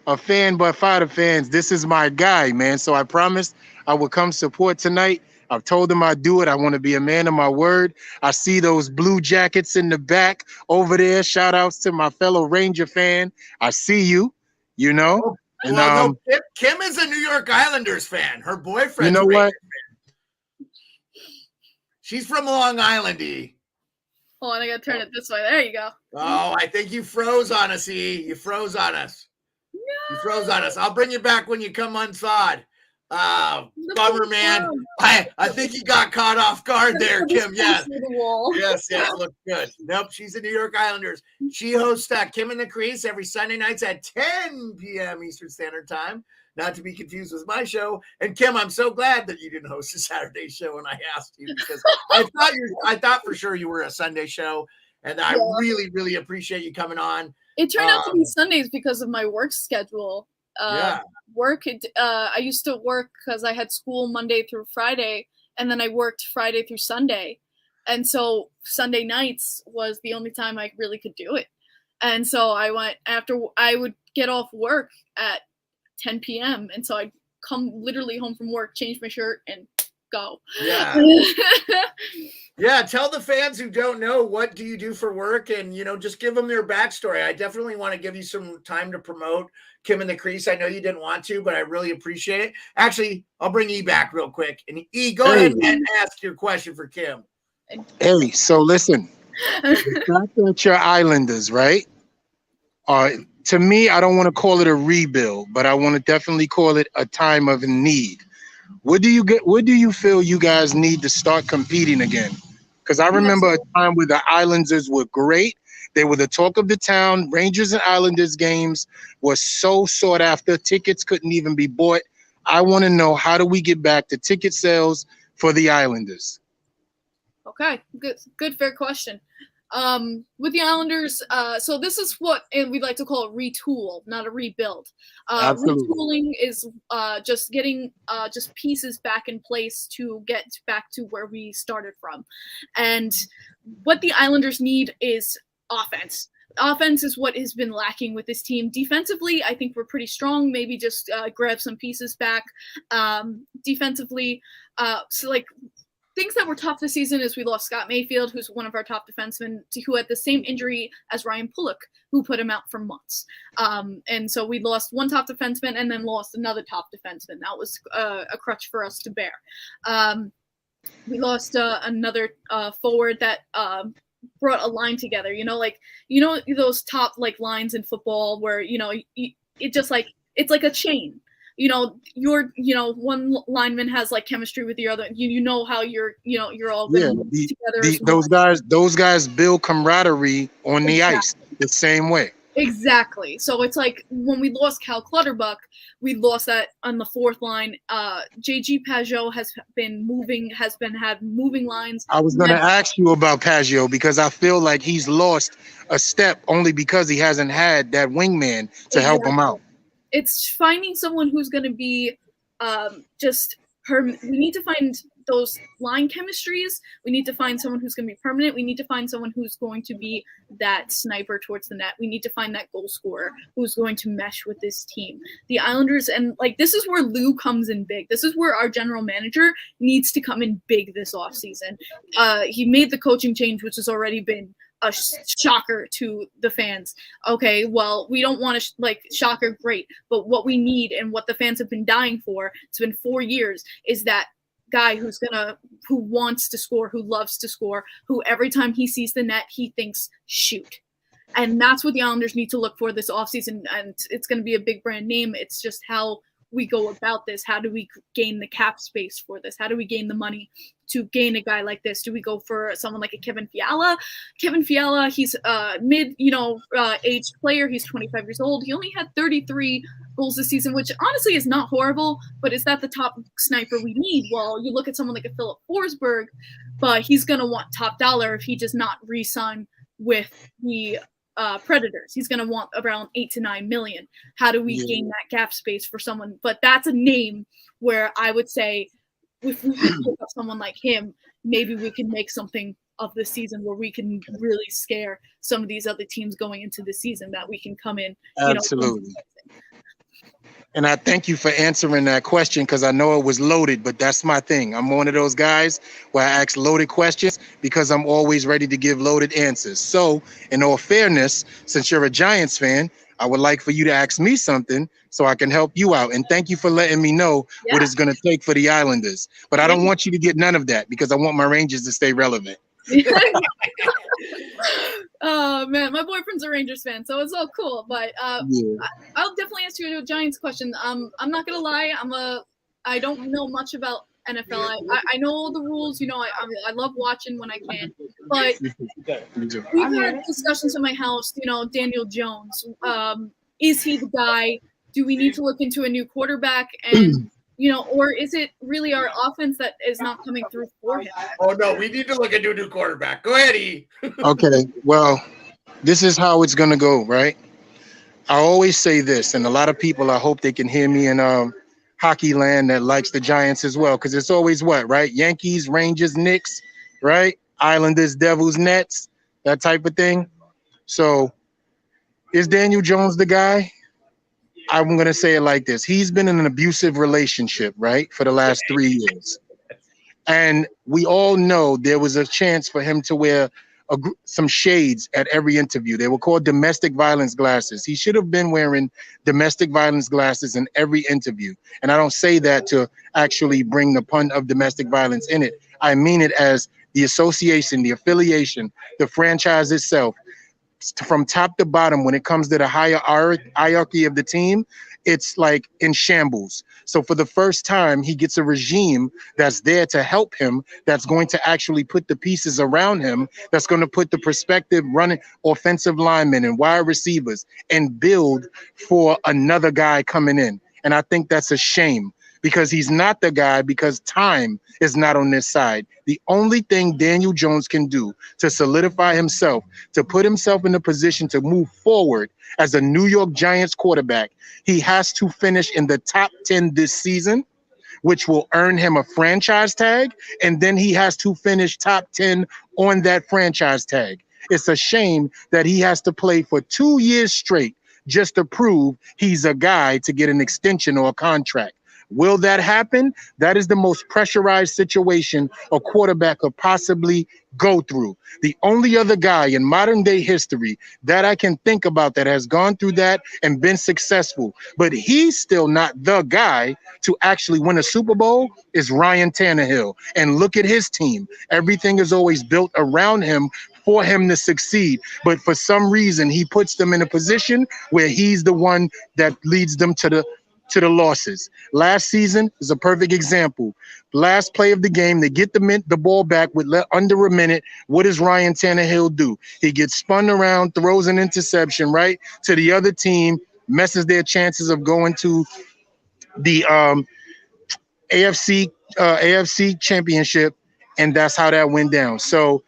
a fan but for the fans. This is my guy, man. So I promised I would come support tonight. I've told him I'd do it. I want to be a man of my word. I see those blue jackets in the back over there. Shout outs to my fellow Ranger fan. I see you, And Kim is a New York Islanders fan. Her boyfriend's you know what? Fan. She's from Long Island, E. Hold on, I gotta turn it this way. There you go. Oh, I think you froze on us, E. You froze on us. No. You froze on us. I'll bring you back when you come unthawed. Bummer, man. I think you got caught off guard there, Kim. Yes. Yes, looks good. Nope, she's a New York Islanders. She hosts Kim and the Crease every Sunday nights at 10 p.m. Eastern Standard Time. Not to be confused with my show. And Kim, I'm so glad that you didn't host a Saturday show when I asked you because I thought for sure you were a Sunday show. And I really, really appreciate you coming on. It turned out to be Sundays because of my work schedule. Work. I used to work because I had school Monday through Friday, and then I worked Friday through Sunday. And so Sunday nights was the only time I really could do it. And so I would get off work at 10 p.m. And so I'd come literally home from work, change my shirt, and go. Yeah. Yeah. Tell the fans who don't know, what do you do for work? And, just give them your backstory. I definitely want to give you some time to promote Kim and the Crease. I know you didn't want to, but I really appreciate it. Actually, I'll bring E back real quick. And E, go ahead and ask your question for Kim. Hey, so listen, the fact that you're Islanders, right? To me, I don't want to call it a rebuild, but I want to definitely call it a time of need. What do you feel you guys need to start competing again? Because I remember a time where the Islanders were great. They were the talk of the town. Rangers and Islanders games were so sought after. Tickets couldn't even be bought. I want to know, how do we get back to ticket sales for the Islanders? Okay, good, fair question. With the Islanders, so this is what we'd like to call a retool, not a rebuild. Retooling is just getting just pieces back in place to get back to where we started from. And what the Islanders need is offense. Offense is what has been lacking with this team. Defensively, I think we're pretty strong. Maybe just grab some pieces back. Defensively, so like, things that were tough this season is we lost Scott Mayfield, who's one of our top defensemen, who had the same injury as Ryan Pulock, who put him out for months. And so we lost one top defenseman and then lost another top defenseman. That was a crutch for us to bear. We lost another forward that brought a line together. Those top lines in football where it just it's like a chain. One lineman has chemistry with the other. How you're all together. Those guys build camaraderie on the ice the same way. Exactly. So it's like when we lost Cal Clutterbuck, we lost that on the fourth line. JG Pajot had moving lines. I was going to ask you about Pajot because I feel like he's lost a step only because he hasn't had that wingman to help him out. It's finding someone who's going to be we need to find those line chemistries. We need to find someone who's going to be permanent. We need to find someone who's going to be that sniper towards the net. We need to find that goal scorer who's going to mesh with this team. The Islanders, and this is where Lou comes in big. This is where our general manager needs to come in big this offseason. He made the coaching change, which has already been a shocker to the fans. Okay, well, we don't want to shocker, great, but what we need and what the fans have been dying for, it's been 4 years, is that guy who wants to score, who loves to score, who every time he sees the net, he thinks shoot. And that's what the Islanders need to look for this offseason, and it's going to be a big brand name. It's just how we go about this. How do we gain the cap space for this? How do we gain the money to gain a guy like this? Do we go for someone like a Kevin Fiala? Kevin Fiala, he's aged player. He's 25 years old. He only had 33 goals this season, which honestly is not horrible, but is that the top sniper we need? Well, you look at someone like a Philip Forsberg, but he's going to want top dollar if he does not re-sign with the Predators. He's going to want around 8 to 9 million. How do we gain that gap space for someone? But that's a name where I would say, if we can pick up someone like him, maybe we can make something of the season where we can really scare some of these other teams going into the season, that we can come in. Absolutely. And I thank you for answering that question, because I know it was loaded, but that's my thing. I'm one of those guys where I ask loaded questions because I'm always ready to give loaded answers. So in all fairness, since you're a Giants fan, I would like for you to ask me something so I can help you out. And thank you for letting me know what it's going to take for the Islanders. But I don't want you to get none of that, because I want my Rangers to stay relevant. Oh man, my boyfriend's a Rangers fan, so it's all cool. But I'll definitely answer you a Giants question. I'm not gonna lie, I don't know much about NFL. I know the rules. I love watching when I can. But we've had discussions in my house. Daniel Jones. Is he the guy? Do we need to look into a new quarterback? And or is it really our offense that is not coming through for him? Oh, no, we need to look into a new quarterback. Go ahead, E. Okay, well, this is how it's going to go, right? I always say this, and a lot of people, I hope they can hear me in hockey land that likes the Giants as well, because it's always what, right? Yankees, Rangers, Knicks, right? Islanders, Devils, Nets, that type of thing. So is Daniel Jones the guy? I'm going to say it like this. He's been in an abusive relationship, right, for the last 3 years. And we all know there was a chance for him to wear some shades at every interview. They were called domestic violence glasses. He should have been wearing domestic violence glasses in every interview. And I don't say that to actually bring the pun of domestic violence in it. I mean it as the association, the affiliation, the franchise itself, from top to bottom, when it comes to the hierarchy of the team, it's like in shambles. So for the first time, he gets a regime that's there to help him, that's going to actually put the pieces around him, that's going to put the perspective running offensive linemen and wide receivers and build for another guy coming in. And I think that's a shame, because he's not the guy, because time is not on this side. The only thing Daniel Jones can do to solidify himself, to put himself in a position to move forward as a New York Giants quarterback, he has to finish in the top 10 this season, which will earn him a franchise tag, and then he has to finish top 10 on that franchise tag. It's a shame that he has to play for 2 years straight just to prove he's a guy to get an extension or a contract. Will that happen? That is the most pressurized situation a quarterback could possibly go through. The only other guy in modern day history that I can think about that has gone through that and been successful, but he's still not the guy to actually win a Super Bowl, is Ryan Tannehill. And look at his team. Everything is always built around him for him to succeed. But for some reason, he puts them in a position where he's the one that leads them to the losses. Last season is a perfect example. Last play of the game, they get the ball back with under a minute. What does Ryan Tannehill do? He gets spun around, throws an interception right to the other team, messes their chances of going to the AFC championship, and that's how that went down. So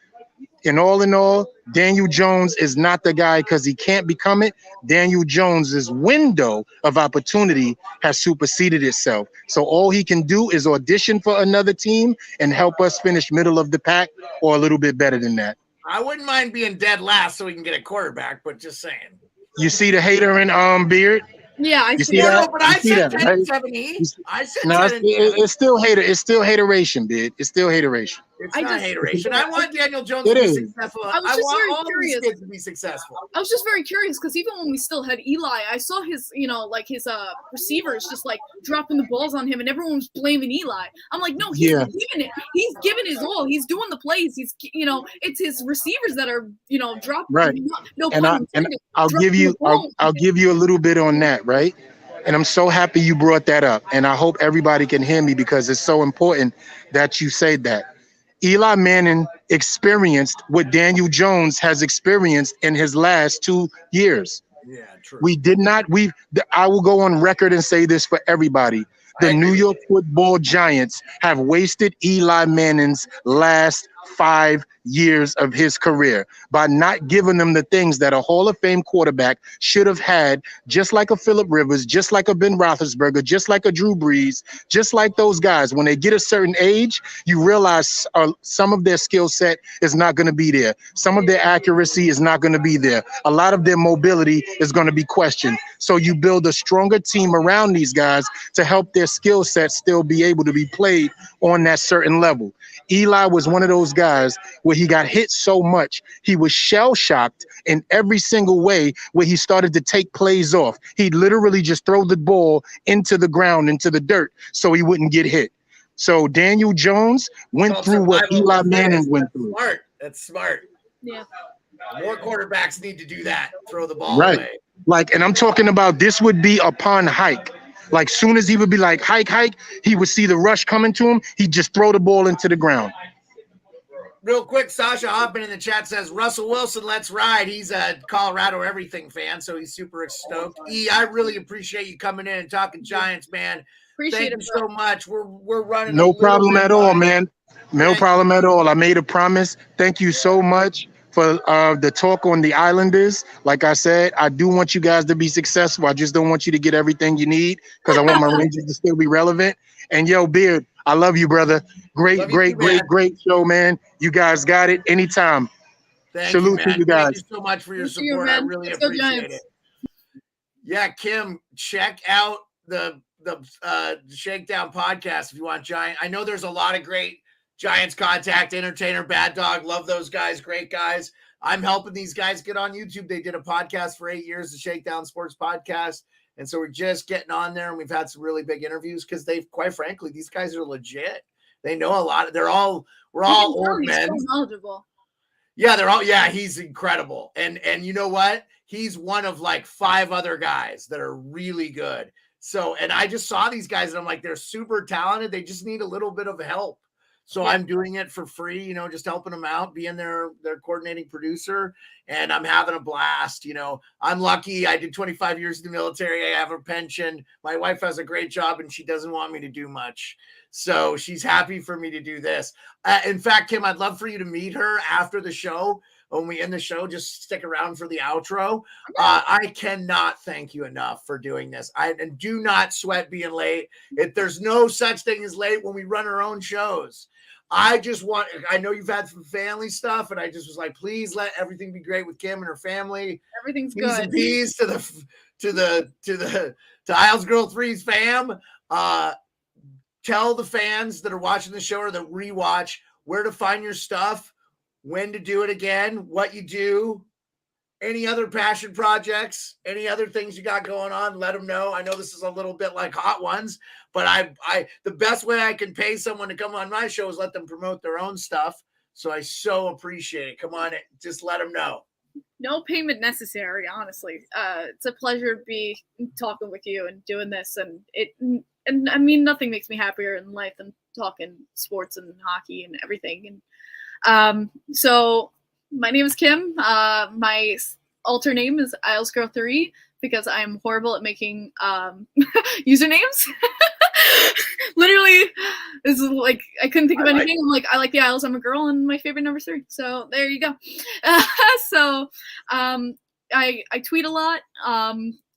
in all, Daniel Jones is not the guy because he can't become it. Daniel Jones's window of opportunity has superseded itself. So all he can do is audition for another team and help us finish middle of the pack or a little bit better than that. I wouldn't mind being dead last so we can get a quarterback, but just saying. You see the hater in Beard? Yeah, I see that. No, but I said that, right? 10-7-E. I said no, it's still hater. It's still hateration, Bid. It's still hateration. It's not hateration. I want Daniel Jones to be is. successful. I was just want very all curious. these kids to be successful. I was just very curious because even when we still had Eli, I saw his, his receivers just like dropping the balls on him, and everyone was blaming Eli. I'm like, no, he's giving it. He's giving his all. He's doing the plays. He's, it's his receivers that are, dropping. Right. I'll give you a little bit on that, right? And I'm so happy you brought that up. And I hope everybody can hear me because it's so important that you say that. Eli Manning experienced what Daniel Jones has experienced in his last 2 years. Yeah, true. I will go on record and say this for everybody. The New York Football Giants have wasted Eli Manning's last 5 years of his career by not giving them the things that a Hall of Fame quarterback should have had, just like a Phillip Rivers, just like a Ben Roethlisberger, just like a Drew Brees, just like those guys. When they get a certain age, you realize some of their skill set is not going to be there. Some of their accuracy is not going to be there. A lot of their mobility is going to be questioned. So you build a stronger team around these guys to help their skill set still be able to be played on that certain level. Eli was one of those guys where he got hit so much, he was shell-shocked in every single way where he started to take plays off. He'd literally just throw the ball into the ground, into the dirt, so he wouldn't get hit. So Daniel Jones went through what Eli Manning went through. Smart. That's smart. Yeah. More quarterbacks need to do that. Throw the ball away. And I'm talking about this would be upon hike. Like soon as he would be like, hike, he would see the rush coming to him. He'd just throw the ball into the ground. Real quick, Sasha Hoffman in the chat says, Russell Wilson, let's ride. He's a Colorado everything fan, so he's super stoked. I really appreciate you coming in and talking Giants, man. Thank you so much. We're running. No problem at all, man. No problem at all. I made a promise. Thank you so much. for the talk on the Islanders. Like I said, I do want you guys to be successful. I just don't want you to get everything you need because I want my Rangers to still be relevant. And yo, Beard, I love you, brother. Great show, man. You guys got it. Anytime. Salute to you guys. Thank you so much for your support. I really appreciate it. Yeah, Kim, check out the Shakedown podcast if you want Giant. I know there's a lot of great Giants contact, Entertainer, Bad Dog. Love those guys. Great guys. I'm helping these guys get on YouTube. They did a podcast for 8 years, the Shakedown Sports Podcast. And so we're just getting on there, and we've had some really big interviews because quite frankly, these guys are legit. They know a lot. We're all old men. So knowledgeable. Yeah, he's incredible. And you know what? He's one of like 5 other guys that are really good. So, and I just saw these guys and I'm like, they're super talented. They just need a little bit of help. So I'm doing it for free, just helping them out, being their coordinating producer, and I'm having a blast. I'm lucky. I did 25 years in the military. I have a pension. My wife has a great job and she doesn't want me to do much. So she's happy for me to do this. In fact, Kim, I'd love for you to meet her after the show. When we end the show, just stick around for the outro. I cannot thank you enough for doing this. And do not sweat being late. There's no such thing as late when we run our own shows. I know you've had some family stuff, and I just was like, please let everything be great with Kim and her family. Everything's Peace good. and peace to IslesGirl3's fam. Tell the fans that are watching the show or that rewatch where to find your stuff, when to do it again, what you do, any other passion projects, any other things you got going on, let them know. I know this is a little bit like Hot Ones, but I the best way I can pay someone to come on my show is let them promote their own stuff. So I so appreciate it. Come on, just let them know. No payment necessary, honestly. It's a pleasure to be talking with you and doing this, and I mean, nothing makes me happier in life than talking sports and hockey and everything. And so my name is Kim. My alter name is IslesGirl3 because I'm horrible at making usernames. Literally, this is like I couldn't think of anything. I'm like, I like the Isles. I'm a girl, and my favorite number is 3. So there you go. I tweet a lot.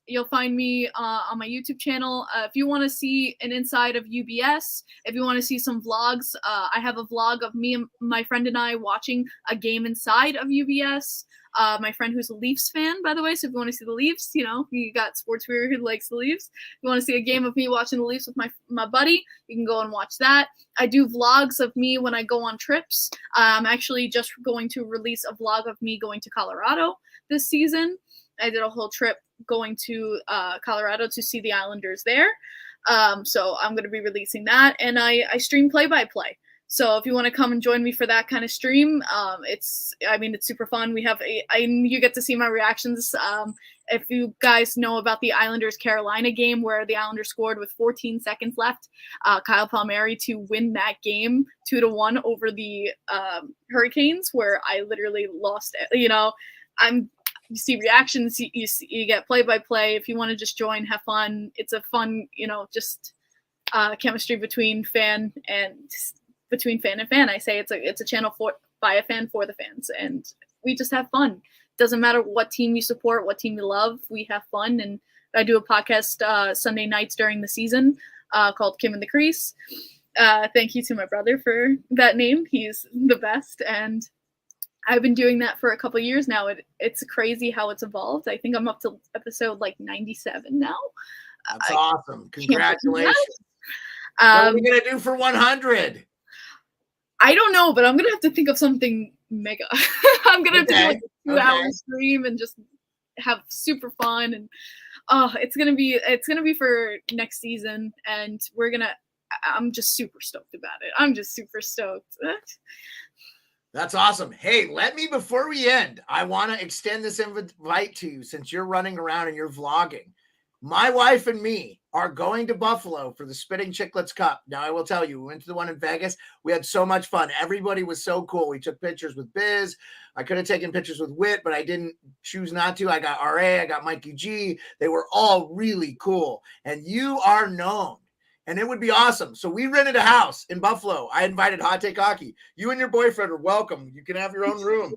You'll find me on my YouTube channel. If you want to see an inside of UBS, if you want to see some vlogs, I have a vlog of me and my friend and I watching a game inside of UBS. My friend who's a Leafs fan, by the way, so if you want to see the Leafs, you got Sports Weird who likes the Leafs. If you want to see a game of me watching the Leafs with my buddy, you can go and watch that. I do vlogs of me when I go on trips. I'm actually just going to release a vlog of me going to Colorado this season. I did a whole trip going to Colorado to see the Islanders there. So I'm going to be releasing that. And I stream play-by-play. So if you want to come and join me for that kind of stream, it's super fun. You get to see my reactions. If you guys know about the Islanders-Carolina game where the Islanders scored with 14 seconds left, Kyle Palmieri to win that game 2-1 over the Hurricanes, where I literally lost it. You see reactions, you get play-by-play. If you want to just join, have fun. It's a fun, just chemistry between fan and fan. I say it's a channel by a fan for the fans, and we just have fun. Doesn't matter what team you support, what team you love. We have fun, and I do a podcast Sunday nights during the season called Kim and the Crease. Thank you to my brother for that name. He's the best, and I've been doing that for a couple of years now. It's crazy how it's evolved. I think I'm up to episode 97 now. That's awesome. Congratulations. What are we going to do for 100? I don't know, but I'm going to have to think of something mega. I'm going to have to do a 2-hour stream and just have super fun. And it's going to be for next season. And I'm just super stoked about it. I'm just super stoked. That's awesome. Hey, before we end, I want to extend this invite to you since you're running around and you're vlogging. My wife and me are going to Buffalo for the Spitting Chicklets Cup. Now, I will tell you, we went to the one in Vegas. We had so much fun. Everybody was so cool. We took pictures with Biz. I could have taken pictures with Wit, but I didn't choose not to. I got RA. I got Mikey G. They were all really cool. And you are known. And it would be awesome. So we rented a house in Buffalo. I invited Hot Take Hockey. You and your boyfriend are welcome. You can have your own room.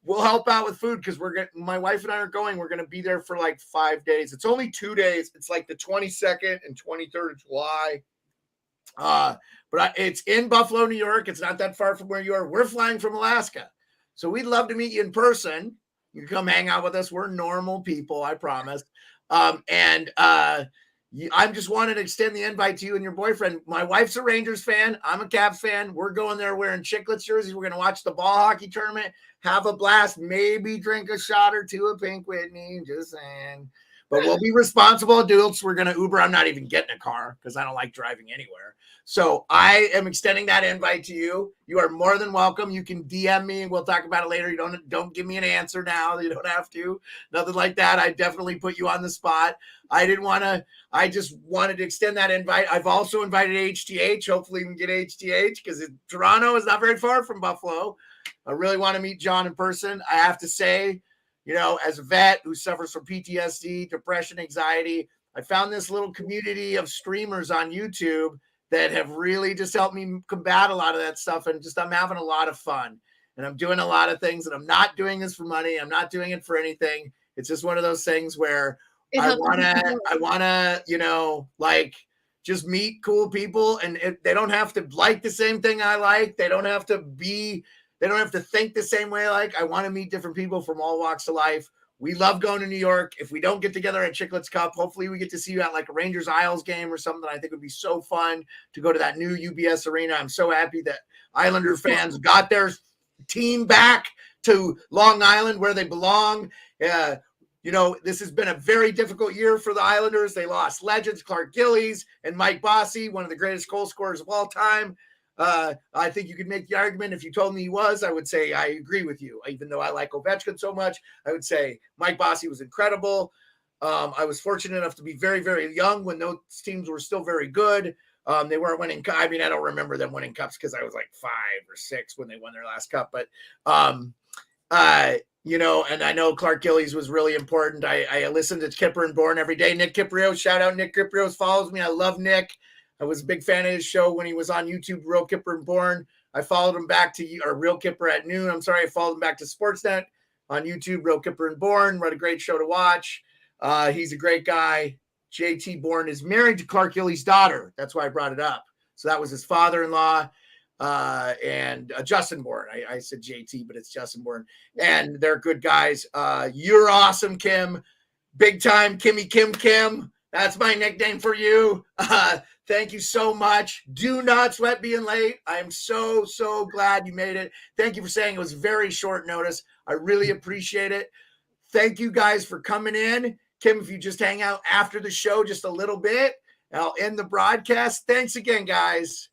we'll help out with food because my wife and I are going. We're gonna be there for like 5 days. It's only 2 days. It's like the 22nd and 23rd of July. But it's in Buffalo, New York. It's not that far from where you are. We're flying from Alaska, so we'd love to meet you in person. You can come hang out with us. We're normal people, I promise. I'm just wanting to extend the invite to you and your boyfriend. My wife's a Rangers fan. I'm a Caps fan. We're going there wearing Chicklets jerseys. We're going to watch the ball hockey tournament, have a blast, maybe drink a shot or two of Pink Whitney, just saying. But we'll be responsible adults. We're going to Uber. I'm not even getting a car because I don't like driving anywhere. So I am extending that invite to you. You are more than welcome. You can DM me and we'll talk about it later. You don't give me an answer now. You don't have to. Nothing like that. I definitely put you on the spot. I just wanted to extend that invite. I've also invited HTH. Hopefully we can get HTH because Toronto is not very far from Buffalo. I really want to meet John in person. I have to say, as a vet who suffers from PTSD, depression, anxiety, I found this little community of streamers on YouTube that have really just helped me combat a lot of that stuff. And I'm having a lot of fun and I'm doing a lot of things, and I'm not doing this for money. I'm not doing it for anything. It's just one of those things where I want to, just meet cool people, and they don't have to like the same thing I like. They don't have to think the same way. I want to meet different people from all walks of life. We love going to New York. If we don't get together at Chicklets Cup, hopefully we get to see you at like a Rangers Isles game or something. I think would be so fun to go to that new UBS arena. I'm so happy that Islander fans got their team back to Long Island where they belong. This has been a very difficult year for the Islanders. They lost legends Clark Gillies and Mike Bossy, one of the greatest goal scorers of all time. I think you could make the argument. If you told me he was, I would say I agree with you. Even though I like Ovechkin so much, I would say Mike Bossy was incredible. I was fortunate enough to be very, very young when those teams were still very good. They weren't winning. I don't remember them winning cups because I was like 5 or 6 when they won their last cup. But, and I know Clark Gillies was really important. I listened to Kipper and Bourne every day. Nick Kiprios, shout out Nick Kiprios, follows me. I love Nick. I was a big fan of his show when he was on YouTube, Real Kipper and Born. I followed him back to Real Kipper at noon. I followed him back to Sportsnet on YouTube, Real Kipper and Born. What a great show to watch. He's a great guy. JT Bourne is married to Clark Gillies' daughter. That's why I brought it up. So that was his father-in-law and Justin Bourne. I said JT, but it's Justin Bourne. And they're good guys. You're awesome, Kim. Big time Kimmy Kim. That's my nickname for you. Thank you so much. Do not sweat being late. I am so, so glad you made it. Thank you for saying it was very short notice. I really appreciate it. Thank you guys for coming in. Kim, if you just hang out after the show just a little bit, I'll end the broadcast. Thanks again, guys.